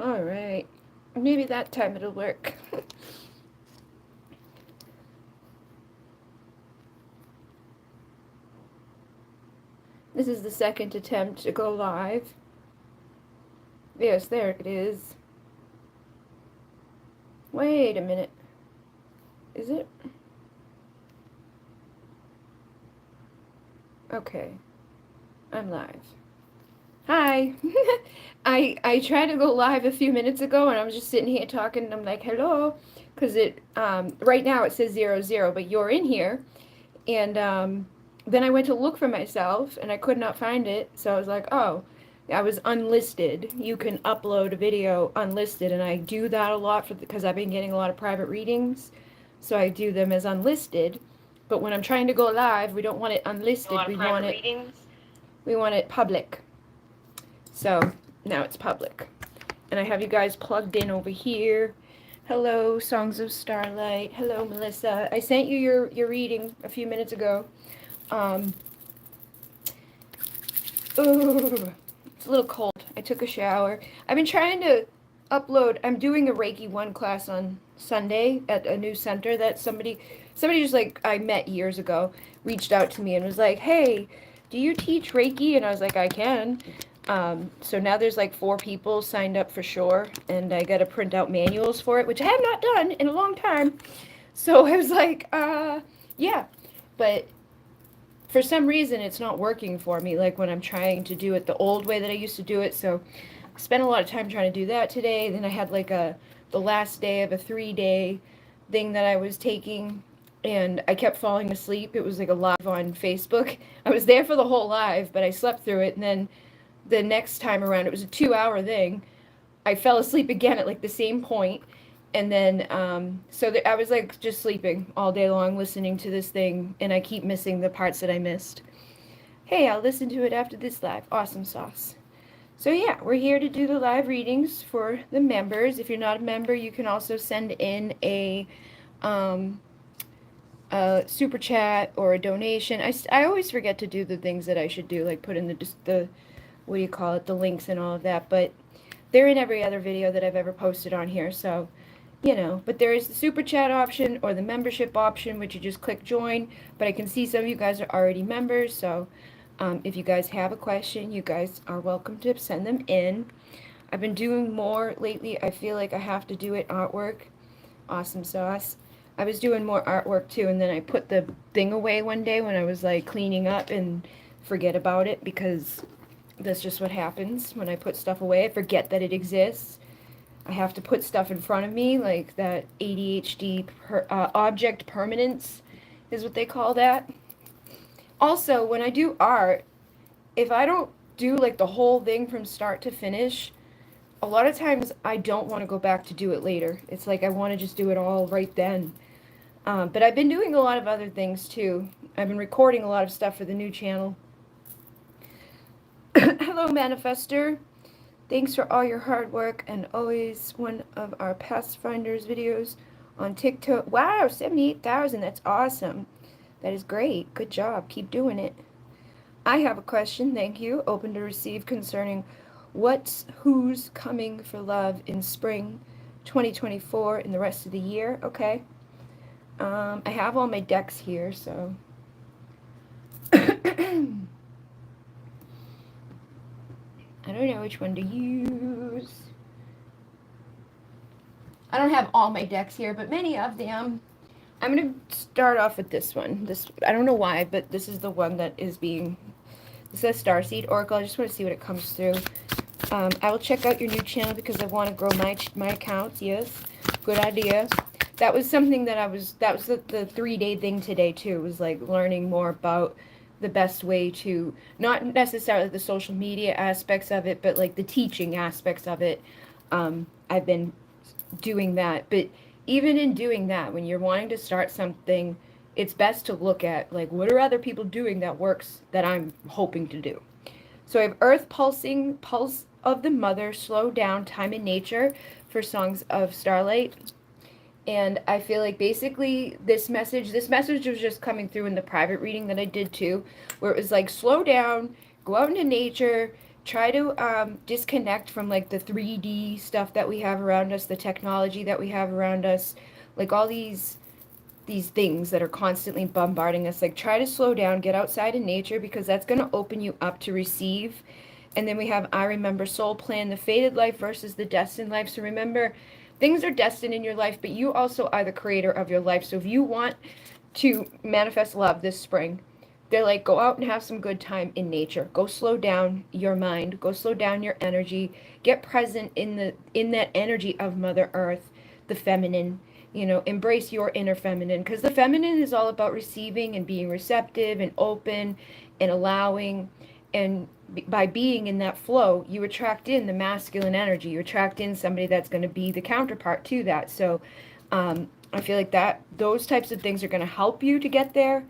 All right. Maybe that time it'll work. This is the second attempt to go live. Yes, there it is. Wait a minute. Is it? Okay. I'm live. Hi. I tried to go live a few minutes ago and I was just sitting here talking and I'm like, hello, because it right now it says 00, but you're in here. And then I went to look for myself and I could not find it. So I was like, oh, I was unlisted. You can upload a video unlisted, and I do that a lot because I've been getting a lot of private readings. So I do them as unlisted. But when I'm trying to go live, we don't want it unlisted. We want it public. So now it's public. And I have you guys plugged in over here. Hello, Songs of Starlight. Hello, Melissa. I sent you your reading a few minutes ago. Ooh, it's a little cold. I took a shower. I've been trying to upload. I'm doing a Reiki 1 class on Sunday at a new center that somebody just like I met years ago reached out to me and was like, hey, do you teach Reiki? And I was like, I can. So now there's like 4 people signed up for sure, and I got to print out manuals for it, which I have not done in a long time. So I was like, yeah, but for some reason it's not working for me, like when I'm trying to do it the old way that I used to do it. So I spent a lot of time trying to do that today. Then I had like the last day of a 3-day thing that I was taking, and I kept falling asleep. It was like a live on Facebook. I was there for the whole live, but I slept through it, and then the next time around, it was a 2-hour thing. I fell asleep again at like the same point, and then I was like just sleeping all day long listening to this thing, and I keep missing the parts that I missed. Hey, I'll listen to it after this live. Awesome sauce. So yeah, we're here to do the live readings for the members. If you're not a member, you can also send in um, a super chat or a donation. I always forget to do the things that I should do, like put in the what do you call it, the links and all of that, but they're in every other video that I've ever posted on here, so, you know. But there is the super chat option or the membership option, which you just click join, but I can see some of you guys are already members, so if you guys have a question, you guys are welcome to send them in. I've been doing more lately. I feel like I have to do it artwork. Awesome sauce. I was doing more artwork too, and then I put the thing away one day when I was like cleaning up and forget about it, because that's just what happens when I put stuff away. I forget that it exists. I have to put stuff in front of me, like that ADHD object permanence is what they call that. Also, when I do art, if I don't do like the whole thing from start to finish, a lot of times I don't want to go back to do it later. It's like I want to just do it all right then. But I've been doing a lot of other things too. I've been recording a lot of stuff for the new channel. Hello, Manifester. Thanks for all your hard work and always one of our Pathfinders videos on TikTok. Wow, 78,000. That's awesome. That is great. Good job. Keep doing it. I have a question. Thank you. Open to receive concerning who's coming for love in spring 2024 and the rest of the year. Okay. I have all my decks here, so. I don't know which one to use. I don't have all my decks here, but many of them. I'm going to start off with this one. I don't know why, but this is the one that is being... This says Starseed Oracle. I just want to see what it comes through. I will check out your new channel because I want to grow my accounts. Yes, good idea. That was something that was the 3-day thing today, too. It was like learning more about the best way to, not necessarily the social media aspects of it, but like the teaching aspects of it. I've been doing that, but even in doing that, when you're wanting to start something, it's best to look at like what are other people doing that works that I'm hoping to do. So I have Earth Pulsing, Pulse of the Mother, Slow Down, Time in Nature for Songs of Starlight. And I feel like basically this message was just coming through in the private reading that I did too, where it was like, slow down, go out into nature, try to disconnect from like the 3D stuff that we have around us, the technology that we have around us, like all these things that are constantly bombarding us. Like try to slow down, get outside in nature, because that's going to open you up to receive. And then we have I Remember Soul Plan, the fated life versus the destined life. So remember, things are destined in your life, but you also are the creator of your life. So if you want to manifest love this spring, they're like, go out and have some good time in nature. Go slow down your mind. Go slow down your energy. Get present in that energy of Mother Earth, the feminine. Embrace your inner feminine, because the feminine is all about receiving and being receptive and open and allowing. And by being in that flow, you attract in the masculine energy. You attract in somebody that's going to be the counterpart to that. So I feel like that those types of things are going to help you to get there.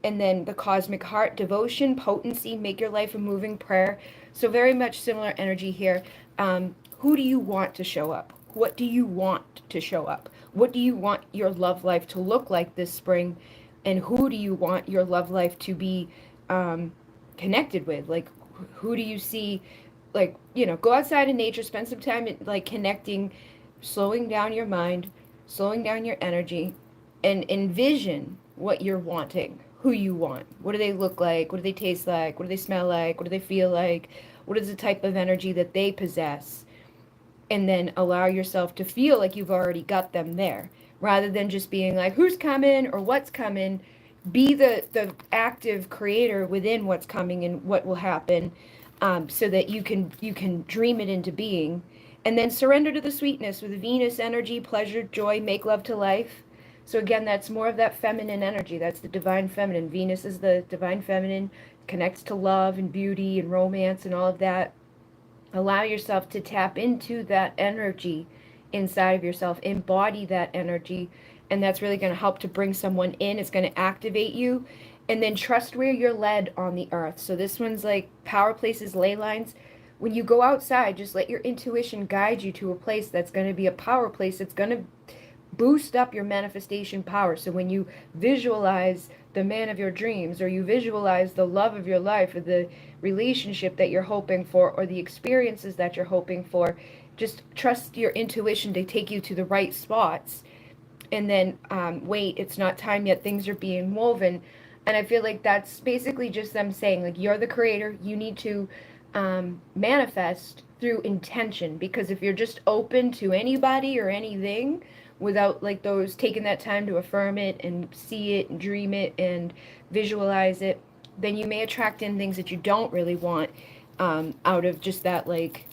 And then the cosmic heart, devotion, potency, make your life a moving prayer. So very much similar energy here. Who do you want to show up? What do you want to show up? What do you want your love life to look like this spring? And who do you want your love life to be connected with? Like, who do you see? Like, go outside in nature, spend some time like connecting, slowing down your mind, slowing down your energy, and envision what you're wanting, who you want. What do they look like? What do they taste like? What do they smell like? What do they feel like? What is the type of energy that they possess? And then allow yourself to feel like you've already got them there, rather than just being like, who's coming or what's coming. Be the active creator within what's coming and what will happen, so that you can dream it into being. And then surrender to the sweetness with Venus energy, pleasure, joy, make love to life. So again, that's more of that feminine energy. That's the divine feminine. Venus is the divine feminine, connects to love and beauty and romance and all of that. Allow yourself to tap into that energy inside of yourself, embody that energy, and that's really going to help to bring someone in. It's going to activate you. And then trust where you're led on the earth. So this one's like power places, ley lines. When you go outside, just let your intuition guide you to a place that's going to be a power place. It's going to boost up your manifestation power. So when you visualize the man of your dreams, or you visualize the love of your life, or the relationship that you're hoping for, or the experiences that you're hoping for, just trust your intuition to take you to the right spots. And then wait, it's not time yet, things are being woven. And I feel like that's basically just them saying, like, you're the creator, you need to manifest through intention. Because if you're just open to anybody or anything without like those taking that time to affirm it and see it and dream it and visualize it, then you may attract in things that you don't really want, out of just that, like,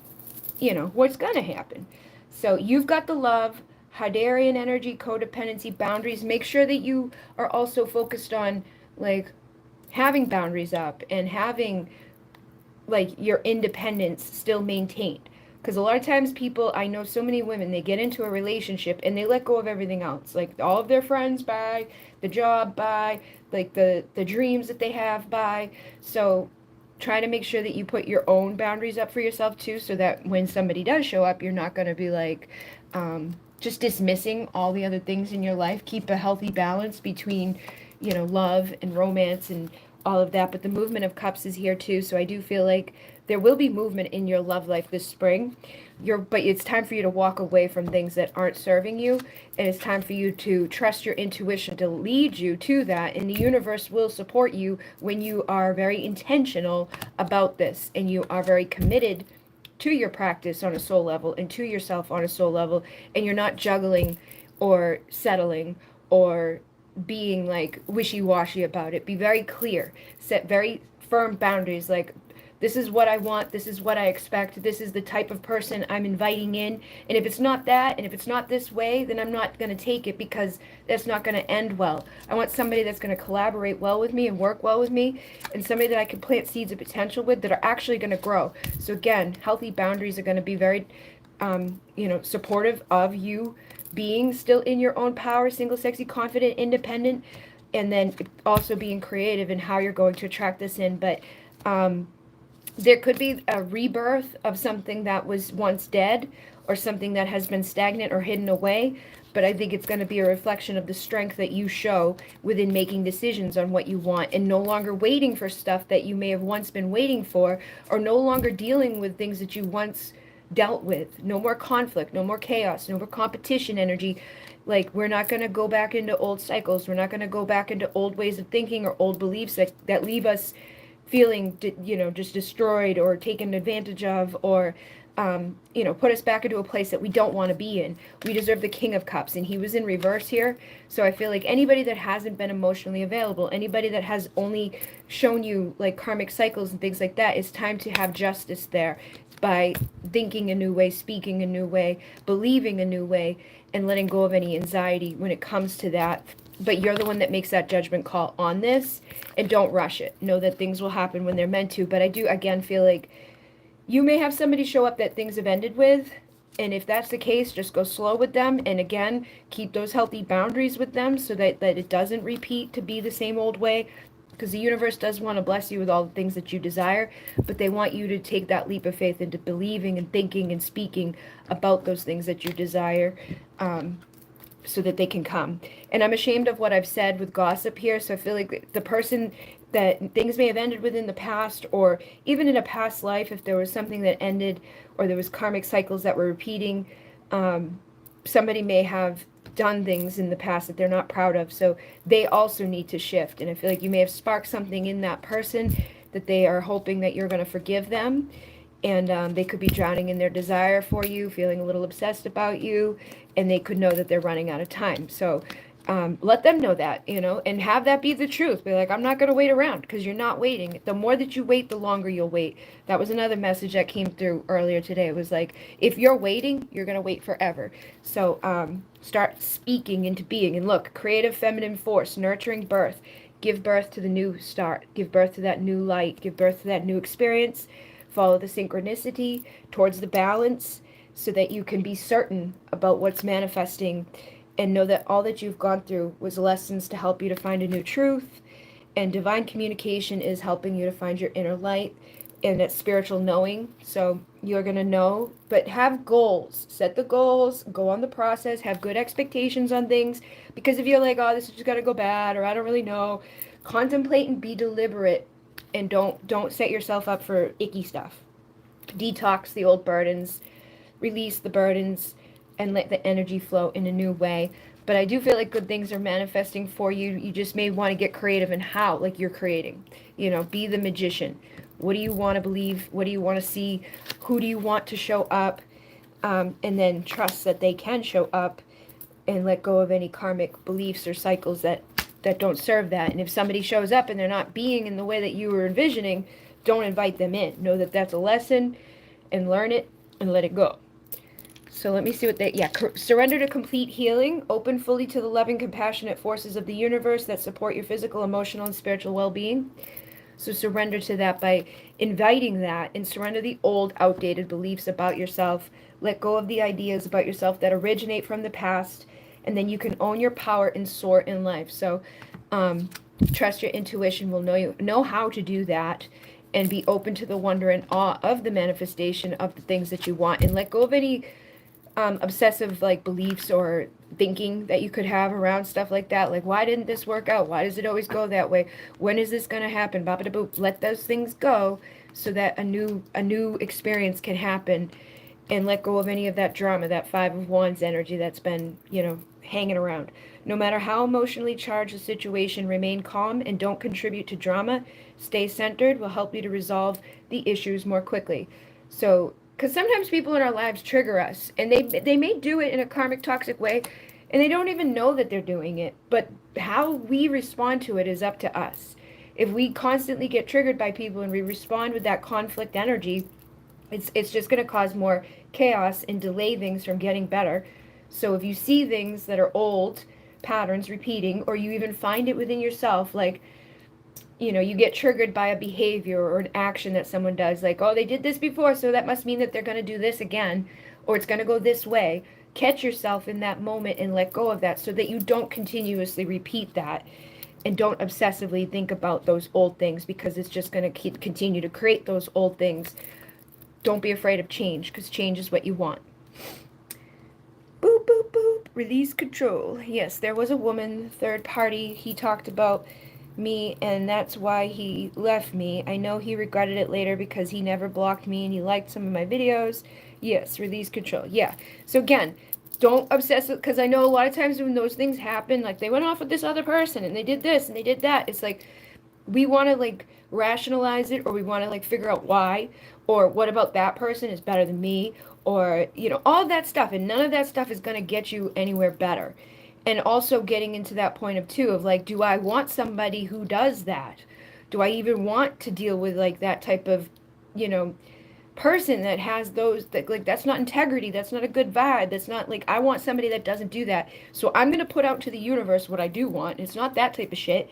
what's gonna happen. So you've got the love, Hadarian energy, codependency, boundaries. Make sure that you are also focused on like having boundaries up and having like your independence still maintained. Because a lot of times people, I know so many women, they get into a relationship and they let go of everything else. Like all of their friends, bye, the job, bye, like the dreams that they have, bye. So try to make sure that you put your own boundaries up for yourself too, so that when somebody does show up, you're not going to be like just dismissing all the other things in your life. Keep a healthy balance between, love and romance and all of that. But the movement of cups is here too, so I do feel like there will be movement in your love life this spring. But it's time for you to walk away from things that aren't serving you, and it's time for you to trust your intuition to lead you to that. And the universe will support you when you are very intentional about this and you are very committed to your practice on a soul level and to yourself on a soul level, and you're not juggling or settling or being like wishy-washy about it. Be very clear, set very firm boundaries, like, this is what I want, this is what I expect, this is the type of person I'm inviting in, and if it's not that, and if it's not this way, then I'm not going to take it, because that's not going to end well. I want somebody that's going to collaborate well with me and work well with me, and somebody that I can plant seeds of potential with that are actually going to grow. So again, healthy boundaries are going to be very supportive of you being still in your own power, single, sexy, confident, independent, and then also being creative in how you're going to attract this in. But there could be a rebirth of something that was once dead, or something that has been stagnant or hidden away. but I think it's going to be a reflection of the strength that you show within making decisions on what you want, and no longer waiting for stuff that you may have once been waiting for, or no longer dealing with things that you once dealt with. No more conflict, no more chaos, no more competition energy. Like, we're not going to go back into old cycles. We're not going to go back into old ways of thinking or old beliefs that leave us feeling, just destroyed or taken advantage of, or put us back into a place that we don't want to be in. We deserve the King of Cups, and he was in reverse here. So I feel like anybody that hasn't been emotionally available, anybody that has only shown you like karmic cycles and things like that, it's time to have justice there by thinking a new way, speaking a new way, believing a new way, and letting go of any anxiety when it comes to that. But you're the one that makes that judgment call on this, and don't rush it. Know that things will happen when they're meant to. But I do, again, feel like you may have somebody show up that things have ended with, and if that's the case, just go slow with them. And again, keep those healthy boundaries with them so that it doesn't repeat to be the same old way. Because the universe does want to bless you with all the things that you desire, but they want you to take that leap of faith into believing and thinking and speaking about those things that you desire, so that they can come. And I'm ashamed of what I've said with gossip here, so I feel like the person that things may have ended with in the past, or even in a past life, if there was something that ended, or there was karmic cycles that were repeating, somebody may have done things in the past that they're not proud of, so they also need to shift. And I feel like you may have sparked something in that person that they are hoping that you're going to forgive them, and they could be drowning in their desire for you, feeling a little obsessed about you, and they could know that they're running out of time. So let them know that, and have that be the truth. Be like, I'm not going to wait around, because you're not waiting. The more that you wait, the longer you'll wait. That was another message that came through earlier today. It was like, if you're waiting, you're going to wait forever. So start speaking into being. And look, creative feminine force, nurturing birth. Give birth to the new start. Give birth to that new light. Give birth to that new experience. Follow the synchronicity towards the balance, so that you can be certain about what's manifesting, and know that all that you've gone through was lessons to help you to find a new truth. And divine communication is helping you to find your inner light and that spiritual knowing. So you're going to know, but have goals. Set the goals, go on the process, have good expectations on things. Because if you're like, oh, this is just got to go bad, or I don't really know, contemplate and be deliberate, and don't set yourself up for icky stuff. Detox the old burdens, release the burdens, and let the energy flow in a new way. But I do feel like good things are manifesting for you. You just may want to get creative in how, like you're creating. Be the magician. What do you want to believe? What do you want to see? Who do you want to show up? And then trust that they can show up, and let go of any karmic beliefs or cycles that don't serve that. And if somebody shows up and they're not being in the way that you were envisioning, don't invite them in. Know that that's a lesson, and learn it and let it go. So let me see what surrender to complete healing, open fully to the loving, compassionate forces of the universe that support your physical, emotional, and spiritual well-being. So surrender to that by inviting that, and surrender the old, outdated beliefs about yourself. Let go of the ideas about yourself that originate from the past, and then you can own your power and soar in life. So trust your intuition will know how to do that, and be open to the wonder and awe of the manifestation of the things that you want, and let go of any obsessive beliefs or thinking that you could have around stuff like that. Like, why didn't this work out? Why does it always go that way? When is this going to happen? Boop. Let those things go, so that a new experience can happen, and let go of any of that drama, that Five of Wands energy that's been, hanging around. No matter how emotionally charged the situation, remain calm and don't contribute to drama. Stay centered will help you to resolve the issues more quickly. So, because sometimes people in our lives trigger us, and they may do it in a karmic toxic way, and they don't even know that they're doing it. But how we respond to it is up to us. If we constantly get triggered by people and we respond with that conflict energy, it's just going to cause more chaos and delay things from getting better. So if you see things that are old patterns repeating, or you even find it within yourself, like, you get triggered by a behavior or an action that someone does, like, oh, they did this before, so that must mean that they're going to do this again, or it's going to go this way. Catch yourself in that moment and let go of that, so that you don't continuously repeat that, and don't obsessively think about those old things, because it's just going to continue to create those old things. Don't be afraid of change, because change is what you want. Boop, boop, boop. Release control. Yes, there was a woman, third party. He talked about me, and that's why he left me. I know he regretted it later because he never blocked me and he liked some of my videos. Yes, release control. Yeah. So again, don't obsess because I know a lot of times when those things happen, like they went off with this other person and they did this and they did that. It's like we want to like rationalize it, or we want to like figure out why, or what about that person is better than me, or all that stuff, and none of that stuff is going to get you anywhere better. And also getting into that point of too of like, do I want somebody who does that? Do I even want to deal with like that type of you know person that has those that like that's not integrity, that's not a good vibe, that's not like I want somebody that doesn't do that. So I'm going to put out to the universe what I do want. It's not that type of shit.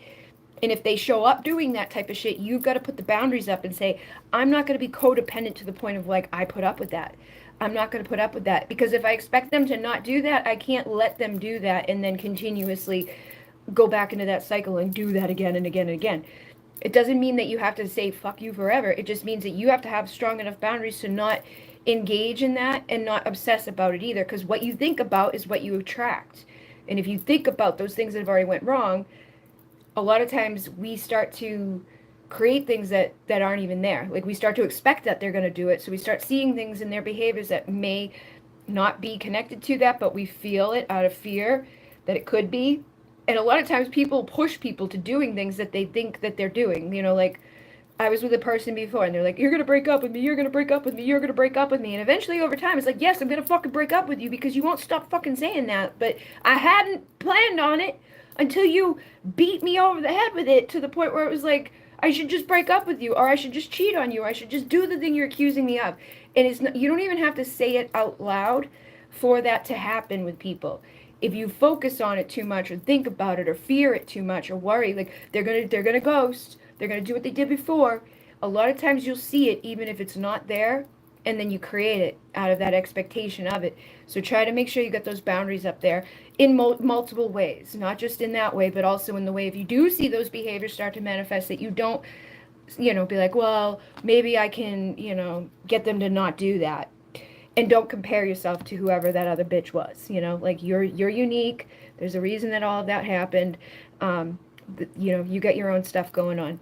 And if they show up doing that type of shit, you've got to put the boundaries up and say, I'm not going to be codependent to the point of like, I put up with that. I'm not going to put up with that. Because if I expect them to not do that, I can't let them do that and then continuously go back into that cycle and do that again and again and again. It doesn't mean that you have to say fuck you forever. It just means that you have to have strong enough boundaries to not engage in that and not obsess about it either. Because what you think about is what you attract. And if you think about those things that have already went wrong, a lot of times we start to create things that aren't even there. Like we start to expect that they're going to do it. So we start seeing things in their behaviors that may not be connected to that, but we feel it out of fear that it could be. And a lot of times people push people to doing things that they think that they're doing. Like I was with a person before and they're like, you're going to break up with me, you're going to break up with me, you're going to break up with me. And eventually over time, it's like, yes, I'm going to fucking break up with you because you won't stop fucking saying that. But I hadn't planned on it until you beat me over the head with it to the point where it was like, I should just break up with you, or I should just cheat on you, or I should just do the thing you're accusing me of. And it's not, you don't even have to say it out loud for that to happen with people. If you focus on it too much, or think about it, or fear it too much, or worry, like they're gonna ghost, they're gonna do what they did before. A lot of times you'll see it even if it's not there, and then you create it out of that expectation of it. So try to make sure you get those boundaries up there in multiple ways, not just in that way, but also in the way if you do see those behaviors start to manifest, that you don't, be like, well, maybe I can, get them to not do that. And don't compare yourself to whoever that other bitch was. Like you're unique. There's a reason that all of that happened. You got your own stuff going on.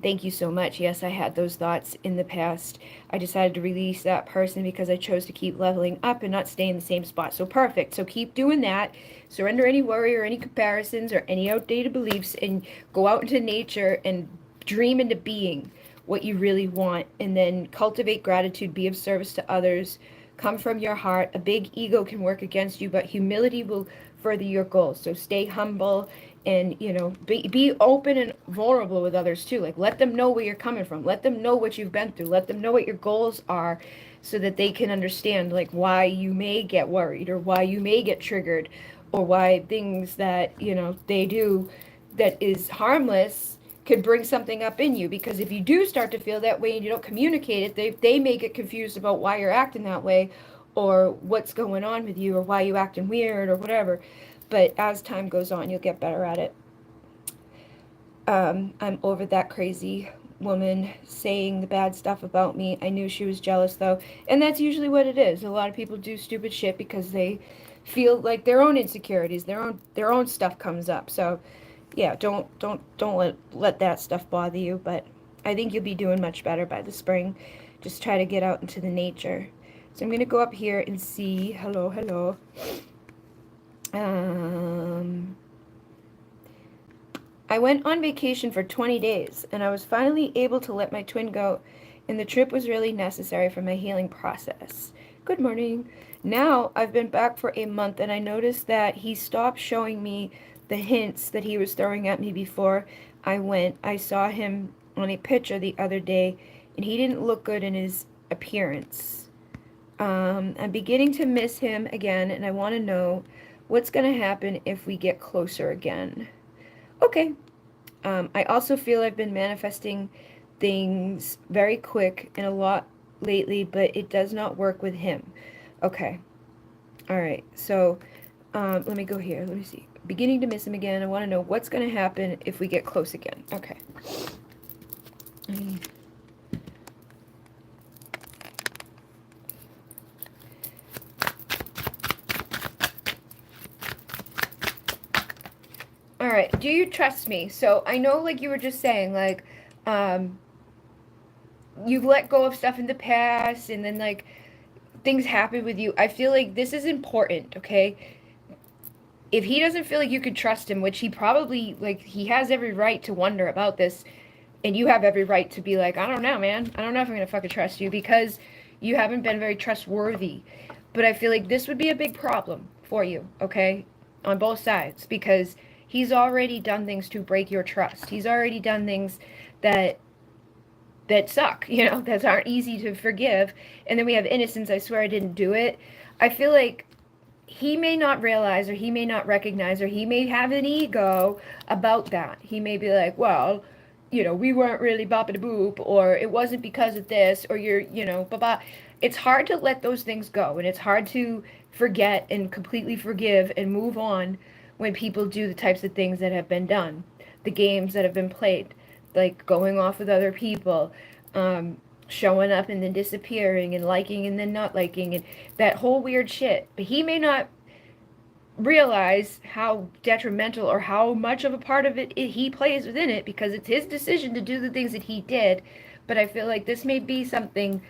Thank you so much. Yes, I had those thoughts in the past. I decided to release that person because I chose to keep leveling up and not stay in the same spot. So perfect. So keep doing that. Surrender any worry or any comparisons or any outdated beliefs and go out into nature and dream into being what you really want. And then cultivate gratitude, be of service to others, come from your heart. A big ego can work against you, but humility will further your goals. So stay humble and be open and vulnerable with others too. Like let them know where you're coming from, let them know what you've been through, let them know what your goals are, so that they can understand like why you may get worried or why you may get triggered, or why things that they do that is harmless could bring something up in you. Because if you do start to feel that way and you don't communicate it, they may get confused about why you're acting that way, or what's going on with you, or why you acting weird or whatever. But as time goes on, you'll get better at it. I'm over that crazy woman saying the bad stuff about me. I knew she was jealous though. And that's usually what it is. A lot of people do stupid shit because they feel like their own insecurities, their own stuff comes up. So yeah, don't let that stuff bother you. But I think you'll be doing much better by the spring. Just try to get out into the nature. So I'm going to go up here and see. Hello. I went on vacation for 20 days, and I was finally able to let my twin go, and the trip was really necessary for my healing process. Good morning. Now, I've been back for a month, and I noticed that he stopped showing me the hints that he was throwing at me before I went. I saw him on a picture the other day, and he didn't look good in his appearance. I'm beginning to miss him again, and I want to know what's going to happen if we get closer again. Okay. I also feel I've been manifesting things very quick and a lot lately, but it does not work with him. Okay. All right. So let me go here. Let me see. Beginning to miss him again. I want to know what's going to happen if we get close again. Okay. All right. Do you trust me? So I know, like you were just saying, like, um, you've let go of stuff in the past, and then like things happen with you. I feel like this is important. Okay, if he doesn't feel like you could trust him, which he probably, like, he has every right to wonder about this, and you have every right to be like, I don't know, man. I don't know if I'm gonna fucking trust you because you haven't been very trustworthy. But I feel like this would be a big problem for you, okay, on both sides, because he's already done things to break your trust. He's already done things that suck, that aren't easy to forgive. And then we have innocence. I swear I didn't do it. I feel like he may not realize, or he may not recognize, or he may have an ego about that. He may be like, well, we weren't really boppity boop, or it wasn't because of this, or you're, blah blah. It's hard to let those things go, and it's hard to forget and completely forgive and move on when people do the types of things that have been done, the games that have been played, like going off with other people, showing up and then disappearing, and liking and then not liking, and that whole weird shit. But he may not realize how detrimental or how much of a part of it he plays within it, because it's his decision to do the things that he did. But I feel like this may be something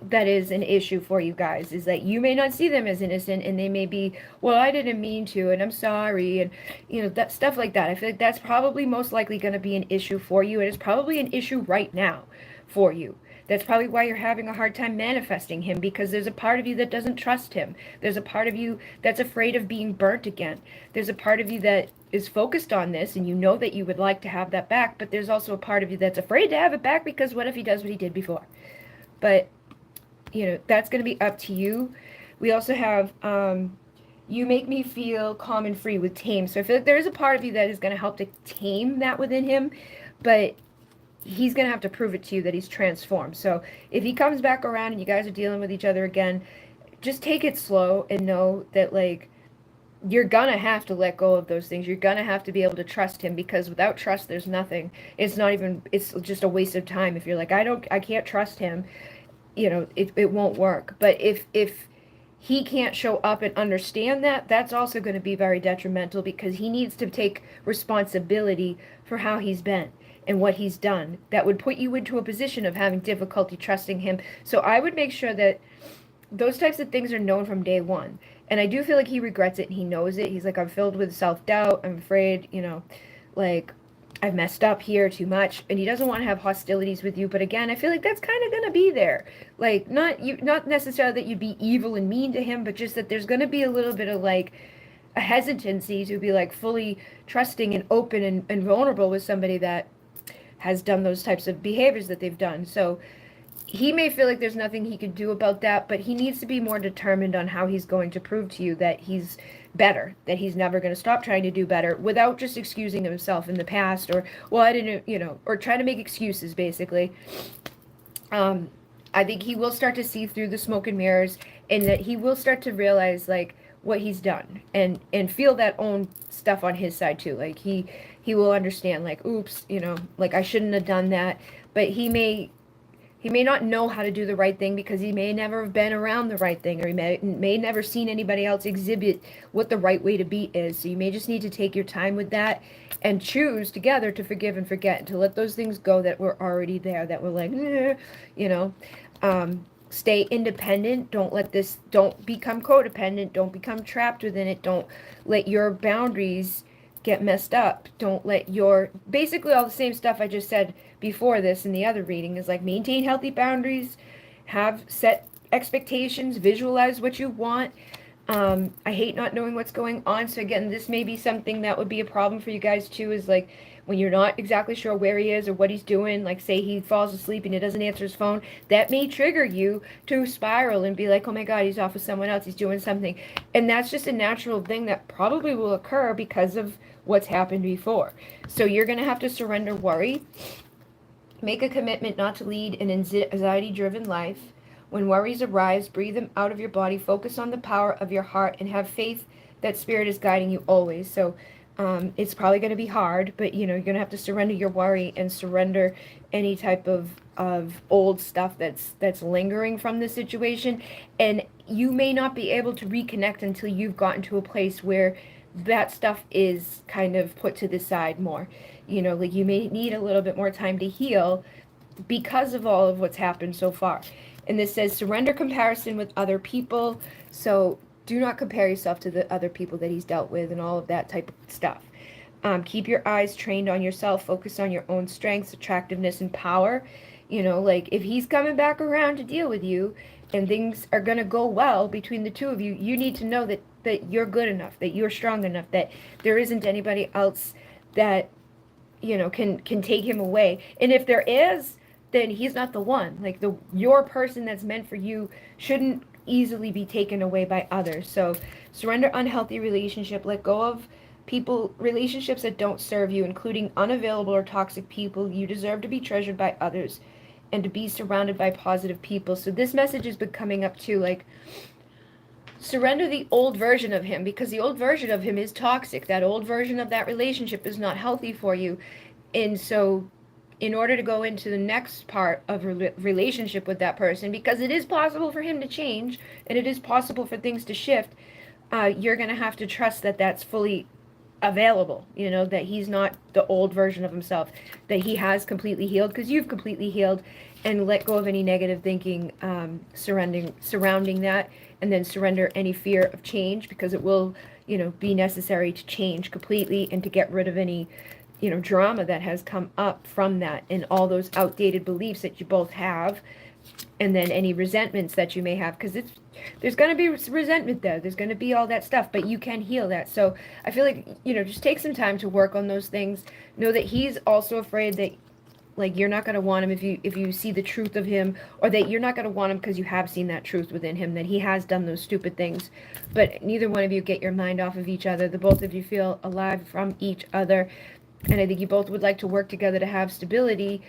that is an issue for you guys, is that you may not see them as innocent, and they may be, well, I didn't mean to, and I'm sorry, and that stuff like that. I feel like that's probably most likely going to be an issue for you, and it's probably an issue right now for you. That's probably why you're having a hard time manifesting him, because there's a part of you that doesn't trust him. There's a part of you that's afraid of being burnt again. There's a part of you that is focused on this, and you know that you would like to have that back, but there's also a part of you that's afraid to have it back, because what if he does what he did before? But that's going to be up to you. We also have, you make me feel calm and free with tame. So I feel like there is a part of you that is going to help to tame that within him, but he's going to have to prove it to you that he's transformed. So if he comes back around and you guys are dealing with each other again, just take it slow and know that, like, you're gonna have to let go of those things. You're gonna have to be able to trust him, because without trust, there's nothing. It's just a waste of time. If you're like, I can't trust him, it won't work. But if he can't show up and understand that, that's also going to be very detrimental, because he needs to take responsibility for how he's been and what he's done. That would put you into a position of having difficulty trusting him. So I would make sure that those types of things are known from day one. And I do feel like he regrets it and he knows it. He's like, I'm filled with self-doubt. I'm afraid, like, I've messed up here too much, and he doesn't want to have hostilities with you. But again, I feel like that's kind of going to be there. Like, not necessarily that you'd be evil and mean to him, but just that there's going to be a little bit of, like, a hesitancy to be, like, fully trusting and open and vulnerable with somebody that has done those types of behaviors that they've done. So he may feel like there's nothing he can do about that, but he needs to be more determined on how he's going to prove to you that he's better, that he's never going to stop trying to do better, without just excusing himself in the past, or, well, I didn't, or trying to make excuses, basically. I think he will start to see through the smoke and mirrors, and that he will start to realize, like, what he's done, and feel that own stuff on his side too. Like, he will understand, like, oops, like, I shouldn't have done that. But he may not know how to do the right thing, because he may never have been around the right thing, or he may never seen anybody else exhibit what the right way to be is. So you may just need to take your time with that, and choose together to forgive and forget, and to let those things go that were already there, that were like, stay independent. Don't become codependent. Don't become trapped within it. Don't let your boundaries get messed up. Don't let basically all the same stuff I just said before this in the other reading is, like, maintain healthy boundaries, have set expectations, visualize what you want. I hate not knowing what's going on. So again, this may be something that would be a problem for you guys too, is like, when you're not exactly sure where he is or what he's doing, like, say he falls asleep and he doesn't answer his phone, that may trigger you to spiral and be like, oh my God, he's off with someone else, he's doing something. And that's just a natural thing that probably will occur because of what's happened before. So you're going to have to surrender worry. Make a commitment not to lead an anxiety-driven life. When worries arise, breathe them out of your body, focus on the power of your heart, and have faith that Spirit is guiding you always. So it's probably going to be hard, but you're going to have to surrender your worry and surrender any type of old stuff that's lingering from the situation. And you may not be able to reconnect until you've gotten to a place where that stuff is kind of put to the side more. You know, like you may need a little bit more time to heal because of all of what's happened so far. And this says surrender comparison with other people. So do not compare yourself to the other people that he's dealt with and all of that type of stuff. Keep your eyes trained on yourself. Focus on your own strengths, attractiveness, and power. You know, like if he's coming back around to deal with you and things are going to go well between the two of you, you need to know that you're good enough, that you're strong enough, that there isn't anybody else that, you know, can take him away. And if there is, then he's not the one. Like your person that's meant for you shouldn't easily be taken away by others. So surrender unhealthy relationship, let go of relationships that don't serve you, including unavailable or toxic people. You deserve to be treasured by others and to be surrounded by positive people. So this message has been coming up too, like surrender the old version of him, because the old version of him is toxic. That old version of that relationship is not healthy for you. And so in order to go into the next part of a relationship with that person, because it is possible for him to change and it is possible for things to shift, you're going to have to trust that that's fully available, you know, that he's not the old version of himself, that he has completely healed, because you've completely healed, and let go of any negative thinking surrounding that, and then surrender any fear of change, because it will, you know, be necessary to change completely and to get rid of any, you know, drama that has come up from that and all those outdated beliefs that you both have, and then any resentments that you may have, because there's going to be resentment there's going to be all that stuff, but you can heal that. So I feel like, you know, just take some time to work on those things. Know that he's also afraid that, like, you're not going to want him if you see the truth of him, or that you're not going to want him because you have seen that truth within him, that he has done those stupid things. But neither one of you get your mind off of each other. The both of you feel alive from each other, and I think you both would like to work together to have stability,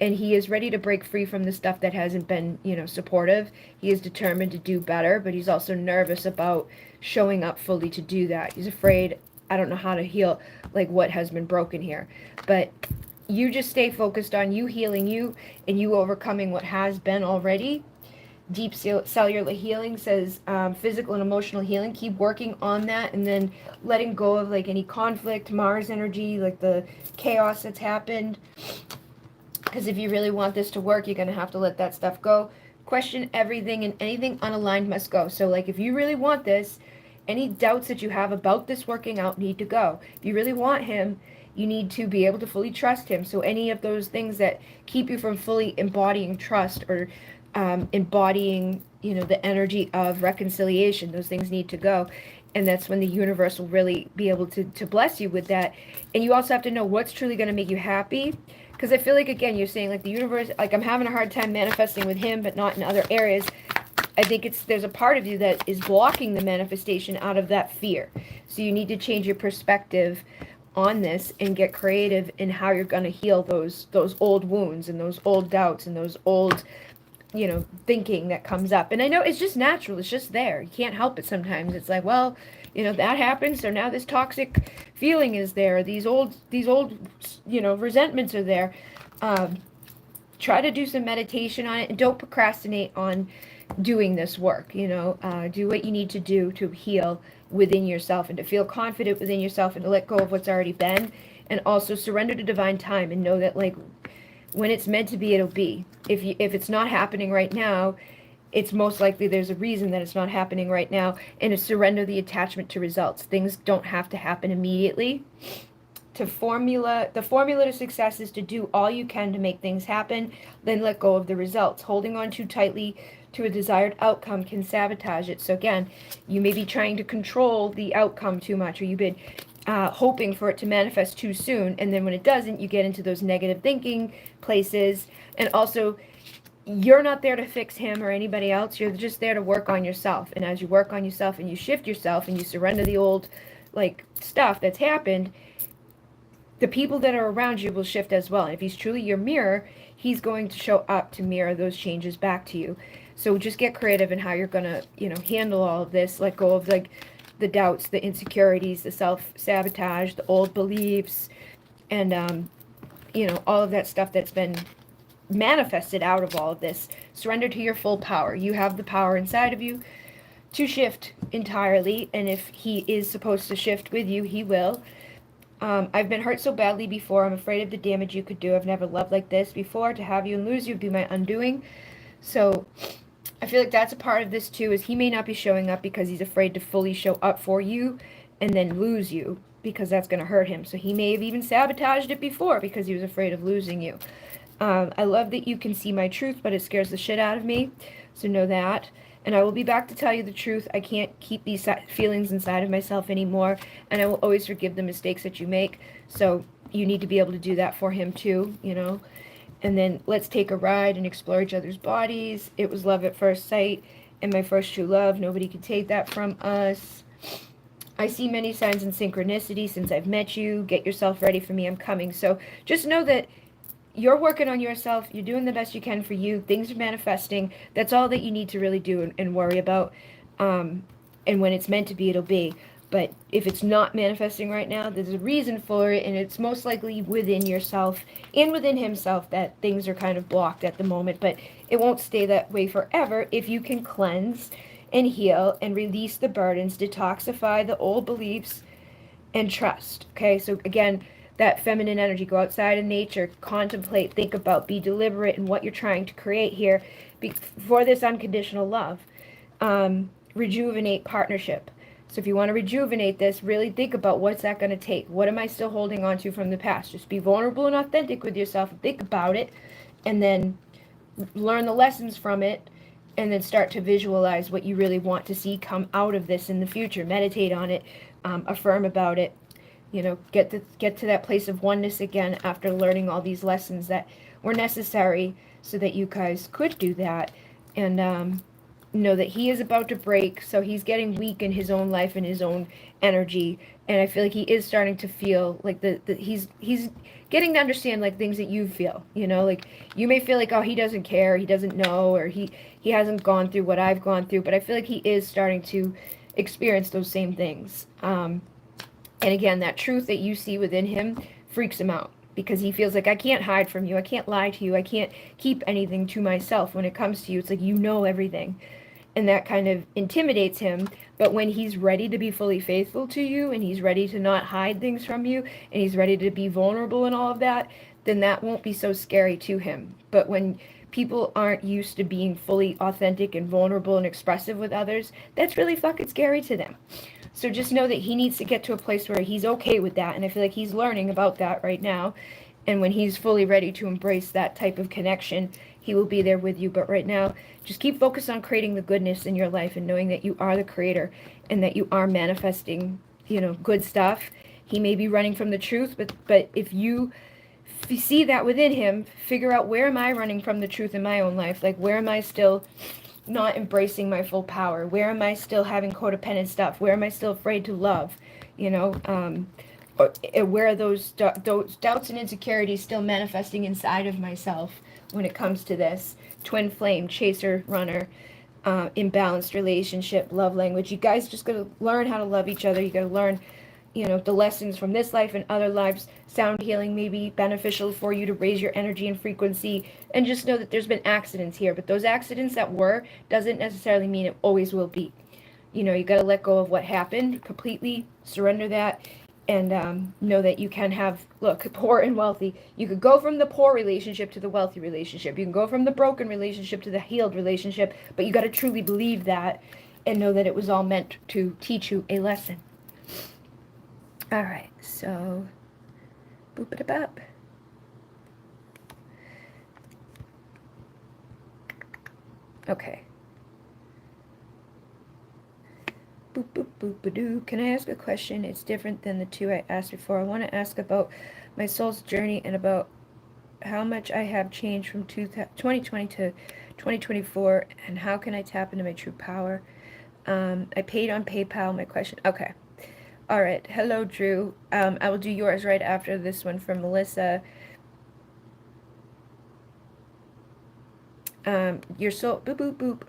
and he is ready to break free from the stuff that hasn't been, you know, supportive. He is determined to do better, but he's also nervous about showing up fully to do that. He's afraid, I don't know how to heal, like, what has been broken here. But you just stay focused on you healing you and you overcoming what has been already. Deep cellular healing says physical and emotional healing. Keep working on that, and then letting go of like any conflict, Mars energy, like the chaos that's happened. Because if you really want this to work, you're going to have to let that stuff go. Question everything, and anything unaligned must go. So like if you really want this, any doubts that you have about this working out need to go. If you really want him, you need to be able to fully trust him. So any of those things that keep you from fully embodying trust, or embodying, you know, the energy of reconciliation, those things need to go. And that's when the universe will really be able to bless you with that. And you also have to know what's truly going to make you happy. Because I feel like, again, you're saying like the universe, like I'm having a hard time manifesting with him, but not in other areas. I think there's a part of you that is blocking the manifestation out of that fear. So you need to change your perspective on this and get creative in how you're going to heal those old wounds and those old doubts and those old, you know, thinking that comes up. And I know it's just natural. It's just there. You can't help it sometimes. It's like, well, you know, that happens. So now this toxic feeling is there. These old, you know, resentments are there. Try to do some meditation on it, and don't procrastinate on doing this work. You know, do what you need to do to heal within yourself and to feel confident within yourself and to let go of what's already been, and also surrender to divine time and know that like when it's meant to be, it'll be. If it's not happening right now, it's most likely there's a reason that it's not happening right now, and to surrender the attachment to results. Things don't have to happen immediately. The formula to success is to do all you can to make things happen, then let go of the results. Holding on too tightly to a desired outcome can sabotage it. So again, you may be trying to control the outcome too much, or you've been hoping for it to manifest too soon, and then when it doesn't, you get into those negative thinking places. And also, you're not there to fix him or anybody else. You're just there to work on yourself. And as you work on yourself and you shift yourself and you surrender the old like stuff that's happened, the people that are around you will shift as well. And if he's truly your mirror, he's going to show up to mirror those changes back to you. So just get creative in how you're going to, you know, handle all of this. Let go of like the doubts, the insecurities, the self-sabotage, the old beliefs, and you know, all of that stuff that's been manifested out of all of this. Surrender to your full power. You have the power inside of you to shift entirely, and if he is supposed to shift with you, he will. I've been hurt so badly before. I'm afraid of the damage you could do. I've never loved like this before. To have you and lose you would be my undoing. So I feel like that's a part of this too, is he may not be showing up because he's afraid to fully show up for you and then lose you, because that's going to hurt him. So he may have even sabotaged it before because he was afraid of losing you. I love that you can see my truth, but it scares the shit out of me. So know that. And I will be back to tell you the truth. I can't keep these feelings inside of myself anymore. And I will always forgive the mistakes that you make. So you need to be able to do that for him too, you know. And then let's take a ride and explore each other's bodies. It was love at first sight and my first true love. Nobody can take that from us. I see many signs and synchronicity since I've met you. Get yourself ready for me. I'm coming. So just know that you're working on yourself. You're doing the best you can for you. Things are manifesting. That's all that you need to really do and worry about. And when it's meant to be, it'll be. But if it's not manifesting right now, there's a reason for it, and it's most likely within yourself and within himself that things are kind of blocked at the moment. But it won't stay that way forever if you can cleanse and heal and release the burdens, detoxify the old beliefs, and trust. Okay, so again, that feminine energy, go outside in nature, contemplate, think about, be deliberate in what you're trying to create here for this unconditional love. Rejuvenate partnership. So if you want to rejuvenate this, really think about, what's that going to take? What am I still holding on to from the past? Just be vulnerable and authentic with yourself, think about it, and then learn the lessons from it, and then start to visualize what you really want to see come out of this in the future. Meditate on it, affirm about it. You know, get to that place of oneness again after learning all these lessons that were necessary so that you guys could do that. And know that he is about to break, so he's getting weak in his own life and his own energy. And I feel like he is starting to feel like he's getting to understand like things that you feel. You know, like you may feel like, oh, he doesn't care, he doesn't know, or he hasn't gone through what I've gone through. But I feel like he is starting to experience those same things. And again, that truth that you see within him freaks him out, because he feels like, I can't hide from you. I can't lie to you. I can't keep anything to myself when it comes to you. It's like, you know everything. And that kind of intimidates him. But when he's ready to be fully faithful to you, and he's ready to not hide things from you, and he's ready to be vulnerable and all of that, then that won't be so scary to him. But when people aren't used to being fully authentic and vulnerable and expressive with others, that's really fucking scary to them. So just know that he needs to get to a place where he's okay with that. And I feel like he's learning about that right now. And when he's fully ready to embrace that type of connection, he will be there with you. But right now, just keep focused on creating the goodness in your life and knowing that you are the creator and that you are manifesting, you know, good stuff. He may be running from the truth, but if you see that within him, figure out, where am I running from the truth in my own life? Like, where am I still not embracing my full power? Where am I still having codependent stuff? Where am I still afraid to love? You know, where are those doubts and insecurities still manifesting inside of myself when it comes to this? Twin flame, chaser, runner, imbalanced relationship, love language. You guys just got to learn how to love each other. You got to learn, you know, the lessons from this life and other lives. Sound healing may be beneficial for you to raise your energy and frequency. And just know that there's been accidents here, but those accidents that were doesn't necessarily mean it always will be. You know, you got to let go of what happened, completely surrender that, and know that you can have, look, poor and wealthy. You could go from the poor relationship to the wealthy relationship. You can go from the broken relationship to the healed relationship, but you got to truly believe that and know that it was all meant to teach you a lesson. All right, so boop it up. Okay. Boop, boop, boop, ba-doo. Can I ask a question? It's different than the two I asked before. I want to ask about my soul's journey and about how much I have changed from 2020 to 2024, and how can I tap into my true power? I paid on PayPal. My question. Okay. All right. Hello, Drew. I will do yours right after this one from Melissa. Your soul. Boop, boop, boop.